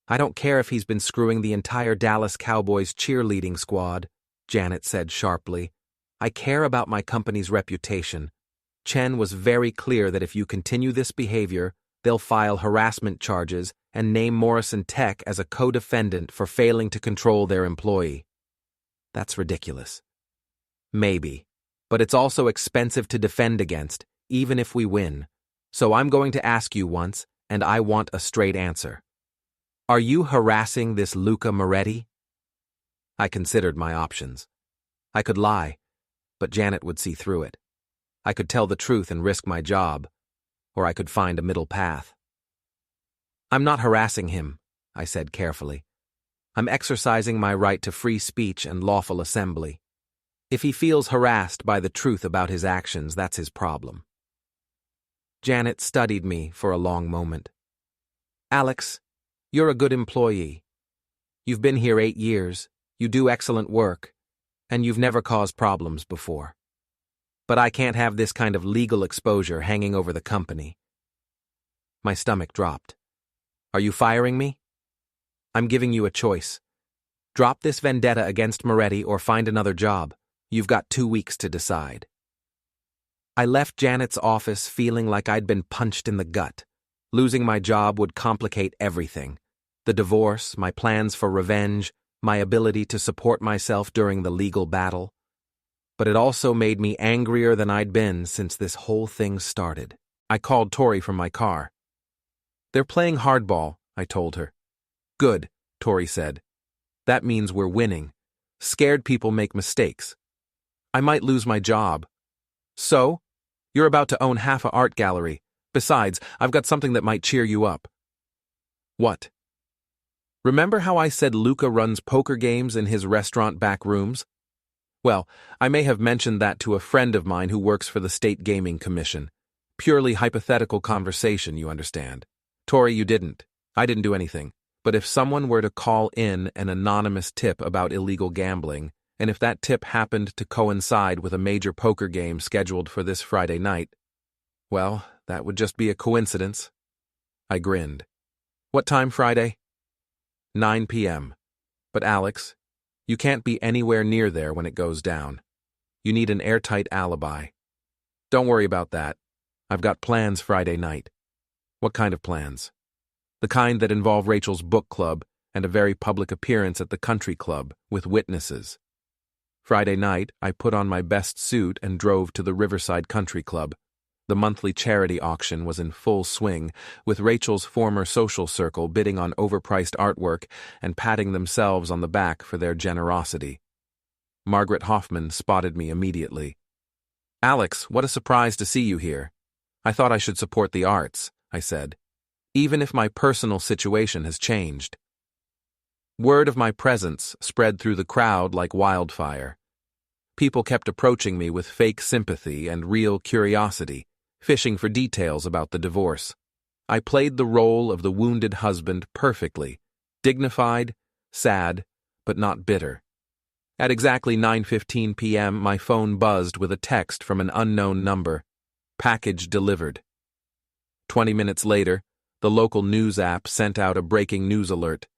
"I don't care if he's been screwing the entire Dallas Cowboys cheerleading squad," Janet said sharply. "I care about my company's reputation. Chen was very clear that if you continue this behavior, they'll file harassment charges and name Morrison Tech as a co-defendant for failing to control their employee." "That's ridiculous." "Maybe, but it's also expensive to defend against, even if we win. So I'm going to ask you once, and I want a straight answer. Are you harassing this Luca Moretti?" I considered my options. I could lie, but Janet would see through it. I could tell the truth and risk my job, or I could find a middle path. "I'm not harassing him," I said carefully. "I'm exercising my right to free speech and lawful assembly. If he feels harassed by the truth about his actions, that's his problem." Janet studied me for a long moment. "Alex, you're a good employee. You've been here 8 years, you do excellent work, and you've never caused problems before. But I can't have this kind of legal exposure hanging over the company." My stomach dropped. "Are you firing me?" "I'm giving you a choice. Drop this vendetta against Moretti or find another job. You've got 2 weeks to decide." I left Janet's office feeling like I'd been punched in the gut. Losing my job would complicate everything. The divorce, my plans for revenge, my ability to support myself during the legal battle. But it also made me angrier than I'd been since this whole thing started. I called Tori from my car. "They're playing hardball," I told her. "Good," Tori said. "That means we're winning. Scared people make mistakes. I might lose my job." "So? You're about to own half an art gallery. Besides, I've got something that might cheer you up." "What?" "Remember how I said Luca runs poker games in his restaurant back rooms? Well, I may have mentioned that to a friend of mine who works for the State Gaming Commission. Purely hypothetical conversation, you understand. Tori, you didn't. I didn't do anything. But if someone were to call in an anonymous tip about illegal gambling, and if that tip happened to coincide with a major poker game scheduled for this Friday night, well, that would just be a coincidence." I grinned. "What time Friday?" 9 p.m. "But Alex, you can't be anywhere near there when it goes down. You need an airtight alibi." "Don't worry about that. I've got plans Friday night." "What kind of plans?" "The kind that involve Rachel's book club and a very public appearance at the country club with witnesses." Friday night, I put on my best suit and drove to the Riverside Country Club. The monthly charity auction was in full swing, with Rachel's former social circle bidding on overpriced artwork and patting themselves on the back for their generosity. Margaret Hoffman spotted me immediately. "Alex, what a surprise to see you here. I thought I should support the arts," I said, "even if my personal situation has changed." Word of my presence spread through the crowd like wildfire. People kept approaching me with fake sympathy and real curiosity, fishing for details about the divorce. I played the role of the wounded husband perfectly, dignified, sad, but not bitter. At exactly 9:15 p.m., my phone buzzed with a text from an unknown number. Package delivered. 20 minutes later, the local news app sent out a breaking news alert.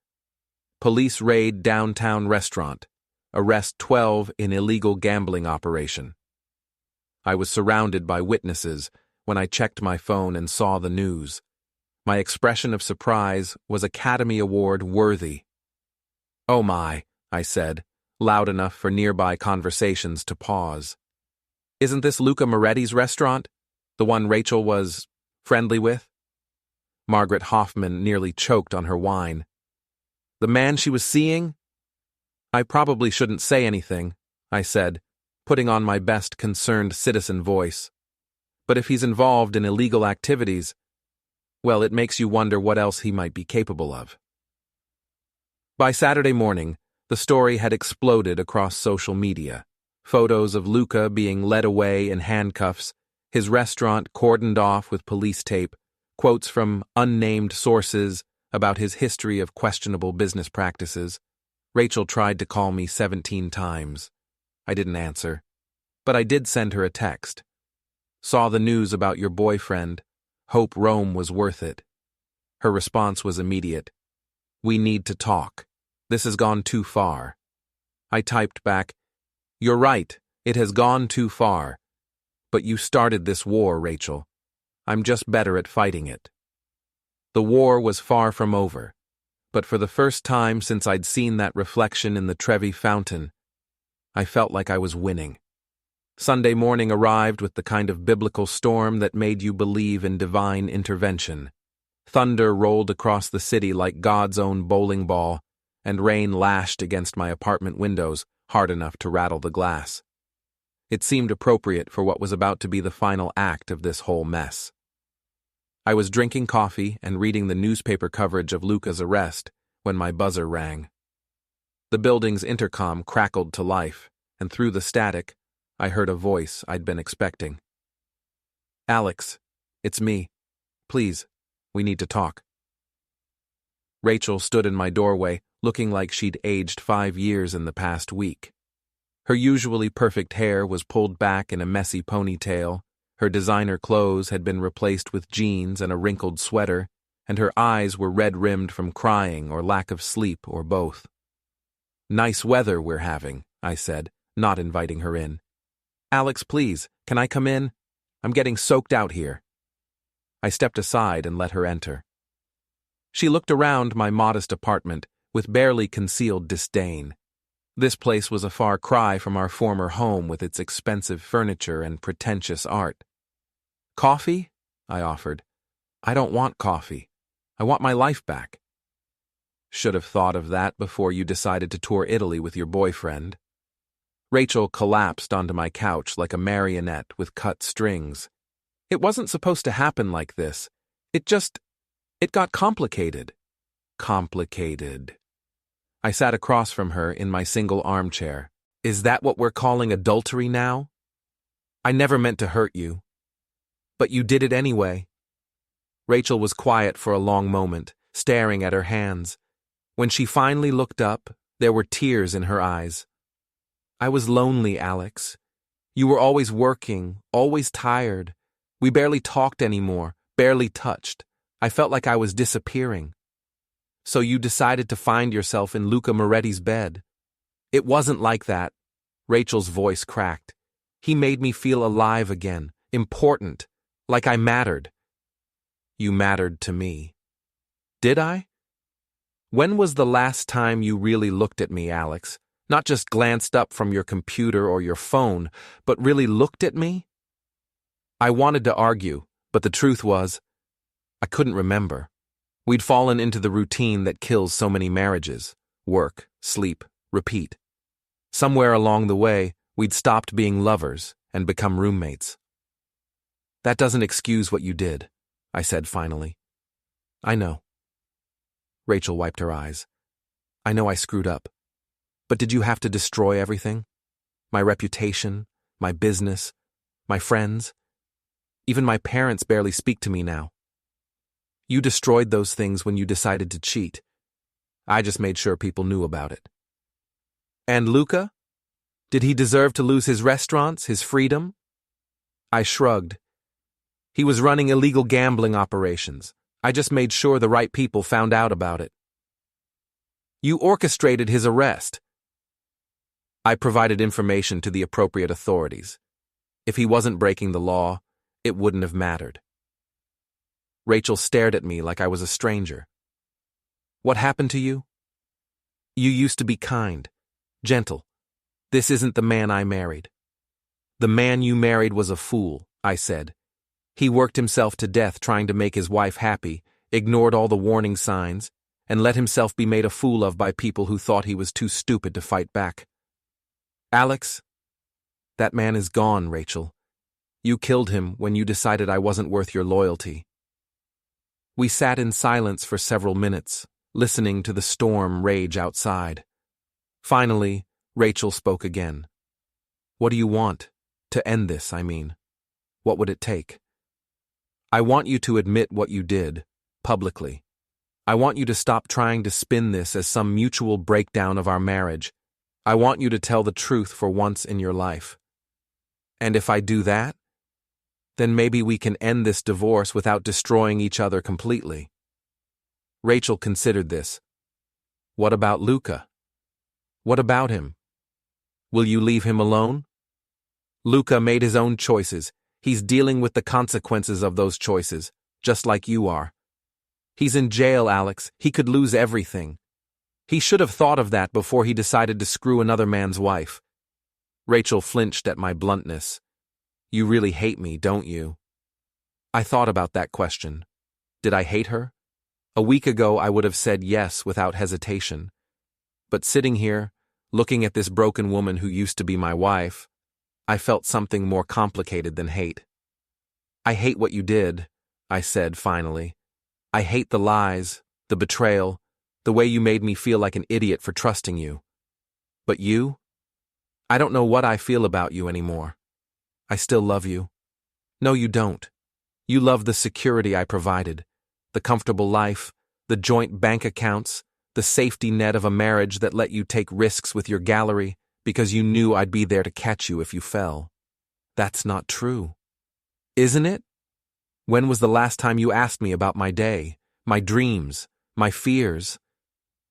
Police raid downtown restaurant. Arrest 12 in illegal gambling operation. I was surrounded by witnesses when I checked my phone and saw the news. My expression of surprise was Academy Award worthy. "Oh my," I said, loud enough for nearby conversations to pause. "Isn't this Luca Moretti's restaurant? The one Rachel was friendly with?" Margaret Hoffman nearly choked on her wine. "The man she was seeing?" "I probably shouldn't say anything," I said, putting on my best concerned citizen voice. "But if he's involved in illegal activities, well, it makes you wonder what else he might be capable of." By Saturday morning, the story had exploded across social media. Photos of Luca being led away in handcuffs, his restaurant cordoned off with police tape, quotes from unnamed sources about his history of questionable business practices. Rachel tried to call me 17 times. I didn't answer, but I did send her a text. "Saw the news about your boyfriend. Hope Rome was worth it." Her response was immediate. "We need to talk. This has gone too far." I typed back, "You're right, it has gone too far. But you started this war, Rachel. I'm just better at fighting it." The war was far from over, but for the first time since I'd seen that reflection in the Trevi fountain, I felt like I was winning. Sunday morning arrived with the kind of biblical storm that made you believe in divine intervention. Thunder rolled across the city like God's own bowling ball, and rain lashed against my apartment windows, hard enough to rattle the glass. It seemed appropriate for what was about to be the final act of this whole mess. I was drinking coffee and reading the newspaper coverage of Luca's arrest when my buzzer rang. The building's intercom crackled to life, and through the static, I heard a voice I'd been expecting. "Alex, it's me. Please, we need to talk." Rachel stood in my doorway, looking like she'd aged 5 years in the past week. Her usually perfect hair was pulled back in a messy ponytail, her designer clothes had been replaced with jeans and a wrinkled sweater, and her eyes were red-rimmed from crying or lack of sleep or both. "Nice weather we're having," I said, not inviting her in. "Alex, please, can I come in? I'm getting soaked out here." I stepped aside and let her enter. She looked around my modest apartment with barely concealed disdain. This place was a far cry from our former home with its expensive furniture and pretentious art. "Coffee?" I offered. "I don't want coffee. I want my life back." "Should have thought of that before you decided to tour Italy with your boyfriend." Rachel collapsed onto my couch like a marionette with cut strings. "It wasn't supposed to happen like this. It got complicated." Complicated. I sat across from her in my single armchair. "Is that what we're calling adultery now? I never meant to hurt you. But you did it anyway." Rachel was quiet for a long moment, staring at her hands. When she finally looked up, there were tears in her eyes. "I was lonely, Alex. You were always working, always tired. We barely talked anymore, barely touched. I felt like I was disappearing. So you decided to find yourself in Luca Moretti's bed." "It wasn't like that." Rachel's voice cracked. "He made me feel alive again, important, like I mattered." "You mattered to me." "Did I? When was the last time you really looked at me, Alex? Not just glanced up from your computer or your phone, but really looked at me? I wanted to argue, but the truth was, I couldn't remember. We'd fallen into the routine that kills so many marriages. Work, sleep, repeat. Somewhere along the way, we'd stopped being lovers and become roommates. That doesn't excuse what you did, I said finally. I know. Rachel wiped her eyes. I know I screwed up. But did you have to destroy everything? My reputation, my business, my friends? Even my parents barely speak to me now. You destroyed those things when you decided to cheat. I just made sure people knew about it. And Luca? Did he deserve to lose his restaurants, his freedom? I shrugged. He was running illegal gambling operations. I just made sure the right people found out about it. You orchestrated his arrest. I provided information to the appropriate authorities. If he wasn't breaking the law, it wouldn't have mattered. Rachel stared at me like I was a stranger. What happened to you? You used to be kind, gentle. This isn't the man I married. The man you married was a fool, I said. He worked himself to death trying to make his wife happy, ignored all the warning signs, and let himself be made a fool of by people who thought he was too stupid to fight back. Alex, that man is gone, Rachel. You killed him when you decided I wasn't worth your loyalty. We sat in silence for several minutes, listening to the storm rage outside. Finally, Rachel spoke again. What do you want? To end this, I mean. What would it take? I want you to admit what you did, publicly. I want you to stop trying to spin this as some mutual breakdown of our marriage. I want you to tell the truth for once in your life. And if I do that, then maybe we can end this divorce without destroying each other completely. Rachel considered this. What about Luca? What about him? Will you leave him alone? Luca made his own choices. He's dealing with the consequences of those choices, just like you are. He's in jail, Alex. He could lose everything. He should have thought of that before he decided to screw another man's wife. Rachel flinched at my bluntness. You really hate me, don't you? I thought about that question. Did I hate her? A week ago I would have said yes without hesitation. But sitting here, looking at this broken woman who used to be my wife, I felt something more complicated than hate. I hate what you did, I said finally. I hate the lies, the betrayal, the way you made me feel like an idiot for trusting you. But you? I don't know what I feel about you anymore. I still love you. No, you don't. You love the security I provided, the comfortable life, the joint bank accounts, the safety net of a marriage that let you take risks with your gallery because you knew I'd be there to catch you if you fell. That's not true. Isn't it? When was the last time you asked me about my day, my dreams, my fears?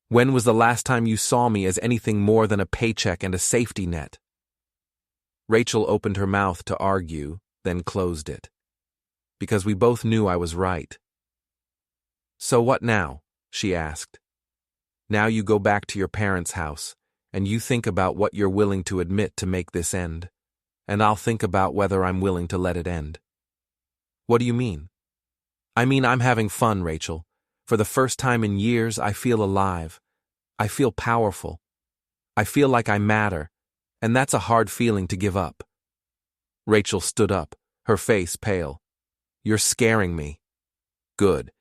When was the last time you saw me as anything more than a paycheck and a safety net? Rachel opened her mouth to argue, then closed it. Because we both knew I was right. So what now? She asked. Now you go back to your parents' house, and you think about what you're willing to admit to make this end, and I'll think about whether I'm willing to let it end. What do you mean? I mean I'm having fun, Rachel. For the first time in years, I feel alive. I feel powerful. I feel like I matter, and that's a hard feeling to give up. Rachel stood up, her face pale. You're scaring me. Good.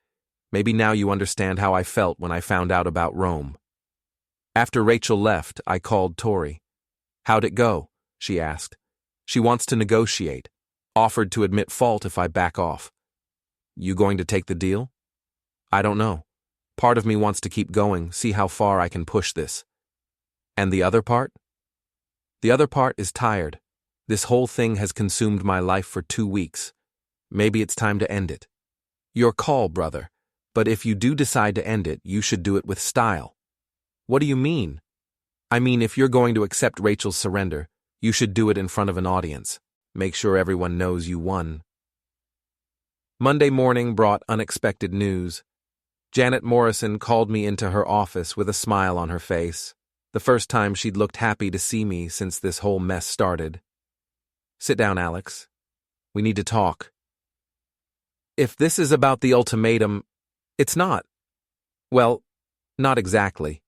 Maybe now you understand how I felt when I found out about Rome. After Rachel left, I called Tori. How'd it go? She asked. She wants to negotiate. Offered to admit fault if I back off. You going to take the deal? I don't know. Part of me wants to keep going, see how far I can push this. And the other part? The other part is tired. This whole thing has consumed my life for 2 weeks. Maybe it's time to end it. Your call, brother. But if you do decide to end it, you should do it with style. What do you mean? I mean, if you're going to accept Rachel's surrender, you should do it in front of an audience. Make sure everyone knows you won. Monday morning brought unexpected news. Janet Morrison called me into her office with a smile on her face. the first time she'd looked happy to see me since this whole mess started. "Sit down, Alex. We need to talk." "If this is about the ultimatum, it's not." "Well, not exactly."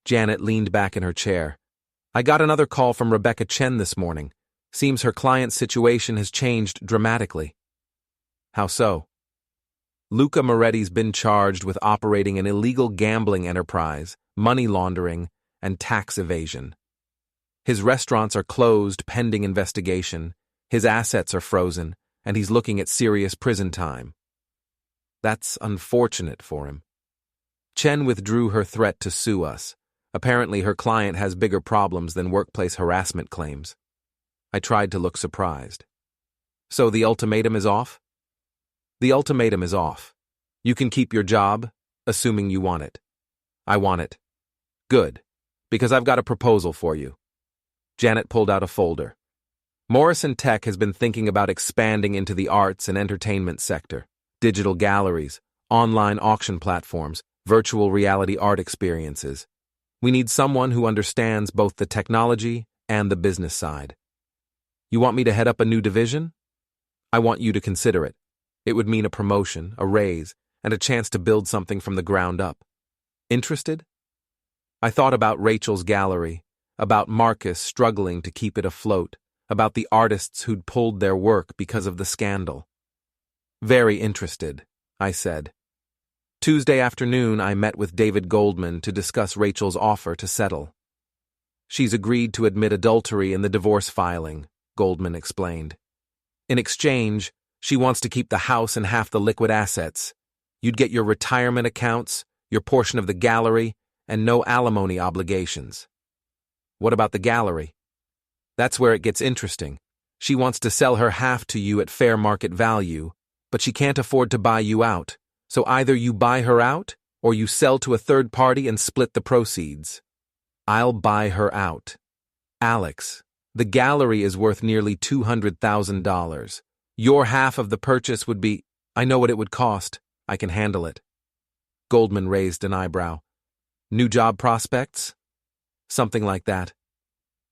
Janet leaned back in her chair. "I got another call from Rebecca Chen this morning. Seems her client's situation has changed dramatically." "How so?" "Luca Moretti's been charged with operating an illegal gambling enterprise, money laundering, and tax evasion. His restaurants are closed pending investigation, his assets are frozen, and he's looking at serious prison time." "That's unfortunate for him." Chen withdrew her threat to sue us. Apparently her client has bigger problems than workplace harassment claims. I tried to look surprised. "So the ultimatum is off?" "The ultimatum is off. You can keep your job, assuming you want it." "I want it." "Good, because I've got a proposal for you." Janet pulled out a folder. "Morrison Tech has been thinking about expanding into the arts and entertainment sector, digital galleries, online auction platforms, virtual reality art experiences. We need someone who understands both the technology and the business side." "You want me to head up a new division?" "I want you to consider it. It would mean a promotion, a raise, and a chance to build something from the ground up. Interested?" I thought about Rachel's gallery, about Marcus struggling to keep it afloat, about the artists who'd pulled their work because of the scandal. "Very interested," I said. Tuesday afternoon, I met with David Goldman to discuss Rachel's offer to settle. "She's agreed to admit adultery in the divorce filing," Goldman explained. "In exchange, she wants to keep the house and half the liquid assets. You'd get your retirement accounts, your portion of the gallery, and no alimony obligations." "What about the gallery?" "That's where it gets interesting. She wants to sell her half to you at fair market value, but she can't afford to buy you out. So either you buy her out, or you sell to a third party and split the proceeds." "I'll buy her out." "Alex, the gallery is worth nearly $200,000. Your half of the purchase would be—" "I know what it would cost. I can handle it." Goldman raised an eyebrow. "New job prospects?" "Something like that."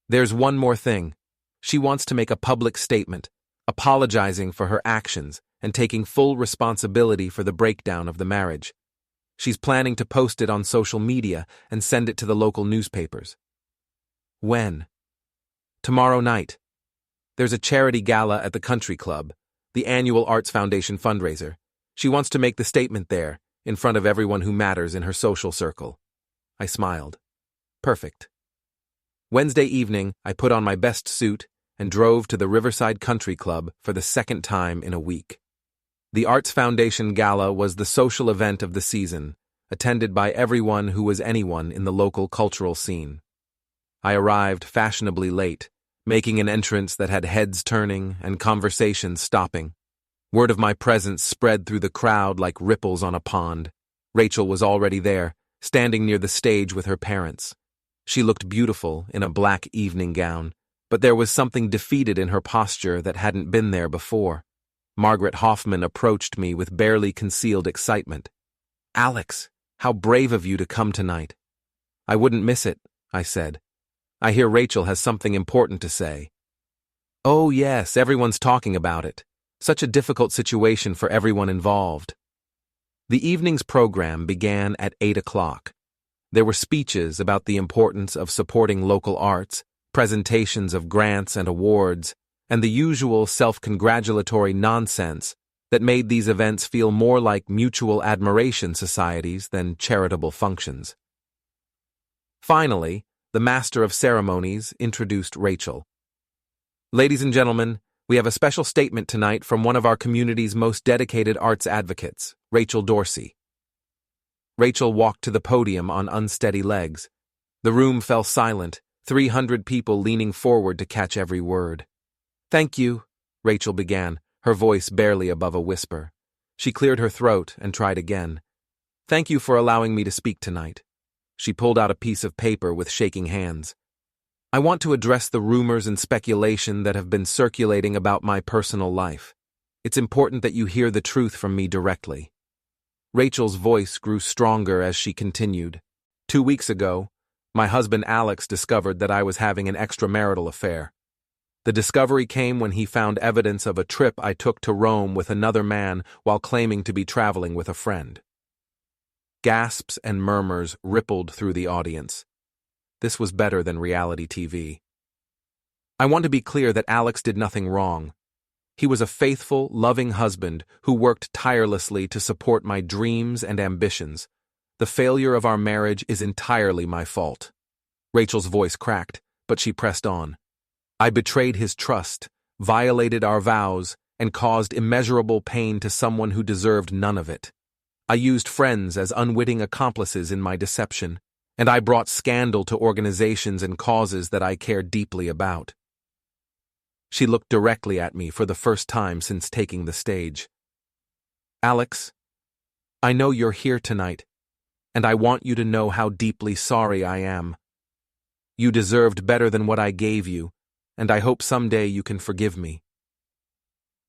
"There's one more thing. She wants to make a public statement, apologizing for her actions and taking full responsibility for the breakdown of the marriage. She's planning to post it on social media and send it to the local newspapers." "When?" "Tomorrow night. There's a charity gala at the country club, the annual Arts Foundation fundraiser. She wants to make the statement there, in front of everyone who matters in her social circle." I smiled. "Perfect." Wednesday evening, I put on my best suit and drove to the Riverside Country Club for the second time in a week. The Arts Foundation Gala was the social event of the season, attended by everyone who was anyone in the local cultural scene. I arrived fashionably late, making an entrance that had heads turning and conversations stopping. Word of my presence spread through the crowd like ripples on a pond. Rachel was already there, standing near the stage with her parents. She looked beautiful in a black evening gown, but there was something defeated in her posture that hadn't been there before. Margaret Hoffman approached me with barely concealed excitement. "Alex, how brave of you to come tonight." "I wouldn't miss it," I said. "I hear Rachel has something important to say." "Oh yes, everyone's talking about it. Such a difficult situation for everyone involved." The evening's program began at 8 o'clock. There were speeches about the importance of supporting local arts, presentations of grants and awards, and the usual self-congratulatory nonsense that made these events feel more like mutual admiration societies than charitable functions. Finally, the Master of Ceremonies introduced Rachel. "Ladies and gentlemen, we have a special statement tonight from one of our community's most dedicated arts advocates, Rachel Dorsey." Rachel walked to the podium on unsteady legs. The room fell silent, 300 people leaning forward to catch every word. "Thank you," Rachel began, her voice barely above a whisper. She cleared her throat and tried again. "Thank you for allowing me to speak tonight." She pulled out a piece of paper with shaking hands. "I want to address the rumors and speculation that have been circulating about my personal life. It's important that you hear the truth from me directly." Rachel's voice grew stronger as she continued. 2 weeks ago, My husband Alex discovered that I was having an extramarital affair. The discovery came when he found evidence of a trip I took to Rome with another man while claiming to be traveling with a friend. Gasps and murmurs rippled through the audience. This was better than reality TV. I want to be clear that Alex did nothing wrong. He was a faithful, loving husband who worked tirelessly to support my dreams and ambitions. The failure of our marriage is entirely my fault. Rachel's voice cracked, but she pressed on. I betrayed his trust, violated our vows, and caused immeasurable pain to someone who deserved none of it. I used friends as unwitting accomplices in my deception, and I brought scandal to organizations and causes that I care deeply about. She looked directly at me for the first time since taking the stage. Alex, I know you're here tonight, and I want you to know how deeply sorry I am. You deserved better than what I gave you, and I hope someday you can forgive me.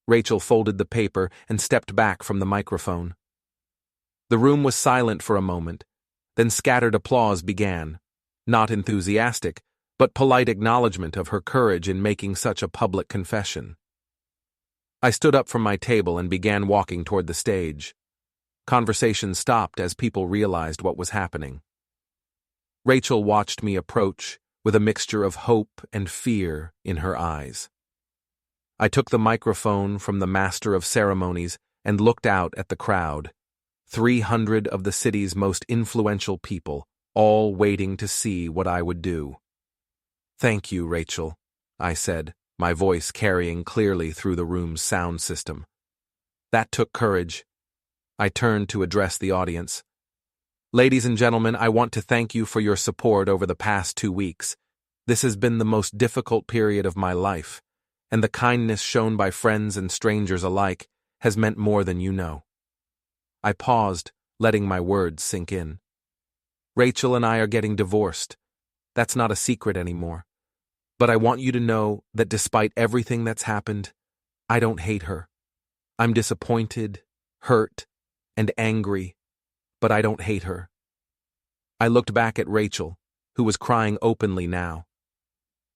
Rachel folded the paper and stepped back from the microphone. The room was silent for a moment, then scattered applause began, not enthusiastic, but polite acknowledgement of her courage in making such a public confession. I stood up from my table and began walking toward the stage. Conversation stopped as people realized what was happening. Rachel watched me approach with a mixture of hope and fear in her eyes. I took the microphone from the master of ceremonies and looked out at the crowd, 300 of the city's most influential people, all waiting to see what I would do. Thank you, Rachel, I said, my voice carrying clearly through the room's sound system. That took courage. I turned to address the audience. Ladies and gentlemen, I want to thank you for your support over the past 2 weeks. This has been the most difficult period of my life, and the kindness shown by friends and strangers alike has meant more than you know. I paused, letting my words sink in. Rachel and I are getting divorced. That's not a secret anymore. But I want you to know that despite everything that's happened, I don't hate her. I'm disappointed, hurt, and angry, but I don't hate her. I looked back at Rachel, who was crying openly now.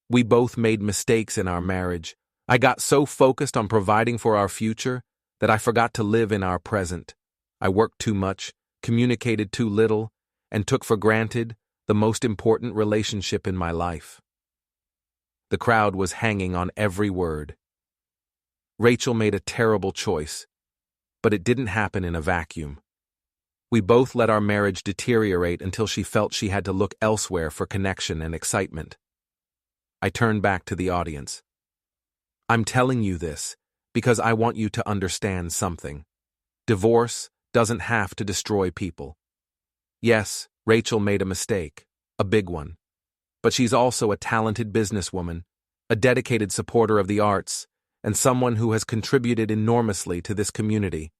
We both made mistakes in our marriage. I got so focused on providing for our future that I forgot to live in our present. I worked too much, communicated too little, and took for granted the most important relationship in my life. The crowd was hanging on every word. Rachel made a terrible choice, but it didn't happen in a vacuum. We both let our marriage deteriorate until she felt she had to look elsewhere for connection and excitement. I turned back to the audience. I'm telling you this because I want you to understand something. Divorce doesn't have to destroy people. Yes, Rachel made a mistake, a big one. But she's also a talented businesswoman, a dedicated supporter of the arts, and someone who has contributed enormously to this community.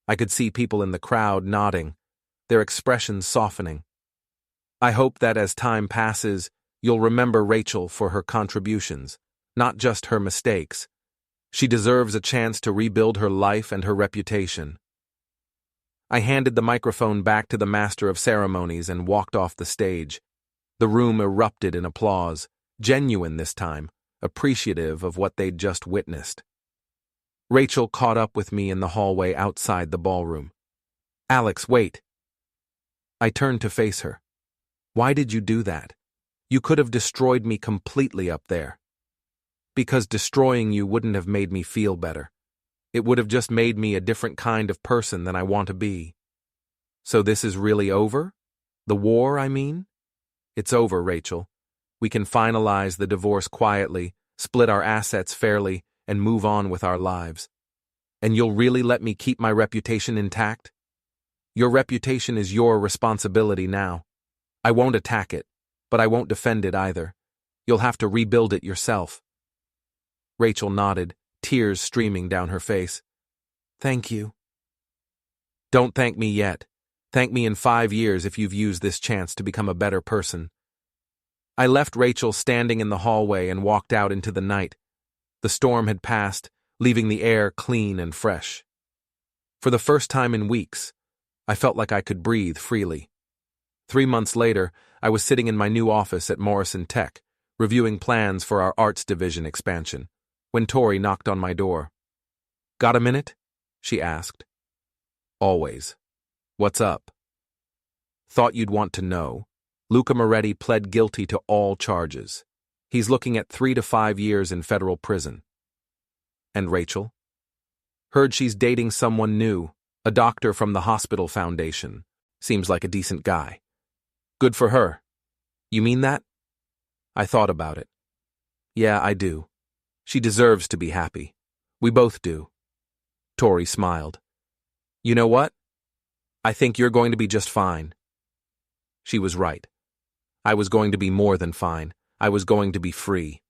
I could see people in the crowd nodding, their expressions softening. I hope that as time passes, you'll remember Rachel for her contributions, not just her mistakes. She deserves a chance to rebuild her life and her reputation. I handed the microphone back to the master of ceremonies and walked off the stage. The room erupted in applause, genuine this time, appreciative of what they'd just witnessed. Rachel caught up with me in the hallway outside the ballroom. Alex, wait. I turned to face her. Why did you do that? You could have destroyed me completely up there. Because destroying you wouldn't have made me feel better. It would have just made me a different kind of person than I want to be. So this is really over? The war, I mean? It's over, Rachel. We can finalize the divorce quietly, split our assets fairly, and move on with our lives. And you'll really let me keep my reputation intact? Your reputation is your responsibility now. I won't attack it, but I won't defend it either. You'll have to rebuild it yourself. Rachel nodded, tears streaming down her face. Thank you. Don't thank me yet. Thank me in 5 years if you've used this chance to become a better person. I left Rachel standing in the hallway and walked out into the night. The storm had passed, leaving the air clean and fresh. For the first time in weeks, I felt like I could breathe freely. 3 months later, I was sitting in my new office at Morrison Tech, reviewing plans for our arts division expansion, when Tori knocked on my door. "Got a minute?" she asked. "Always. What's up?" "Thought you'd want to know. Luca Moretti pled guilty to all charges. He's looking at 3 to 5 years in federal prison." "And Rachel?" "Heard she's dating someone new, a doctor from the hospital foundation. Seems like a decent guy." "Good for her." "You mean that?" I thought about it. "Yeah, I do. She deserves to be happy. We both do." Tori smiled. "You know what? I think you're going to be just fine." She was right. I was going to be more than fine. I was going to be free.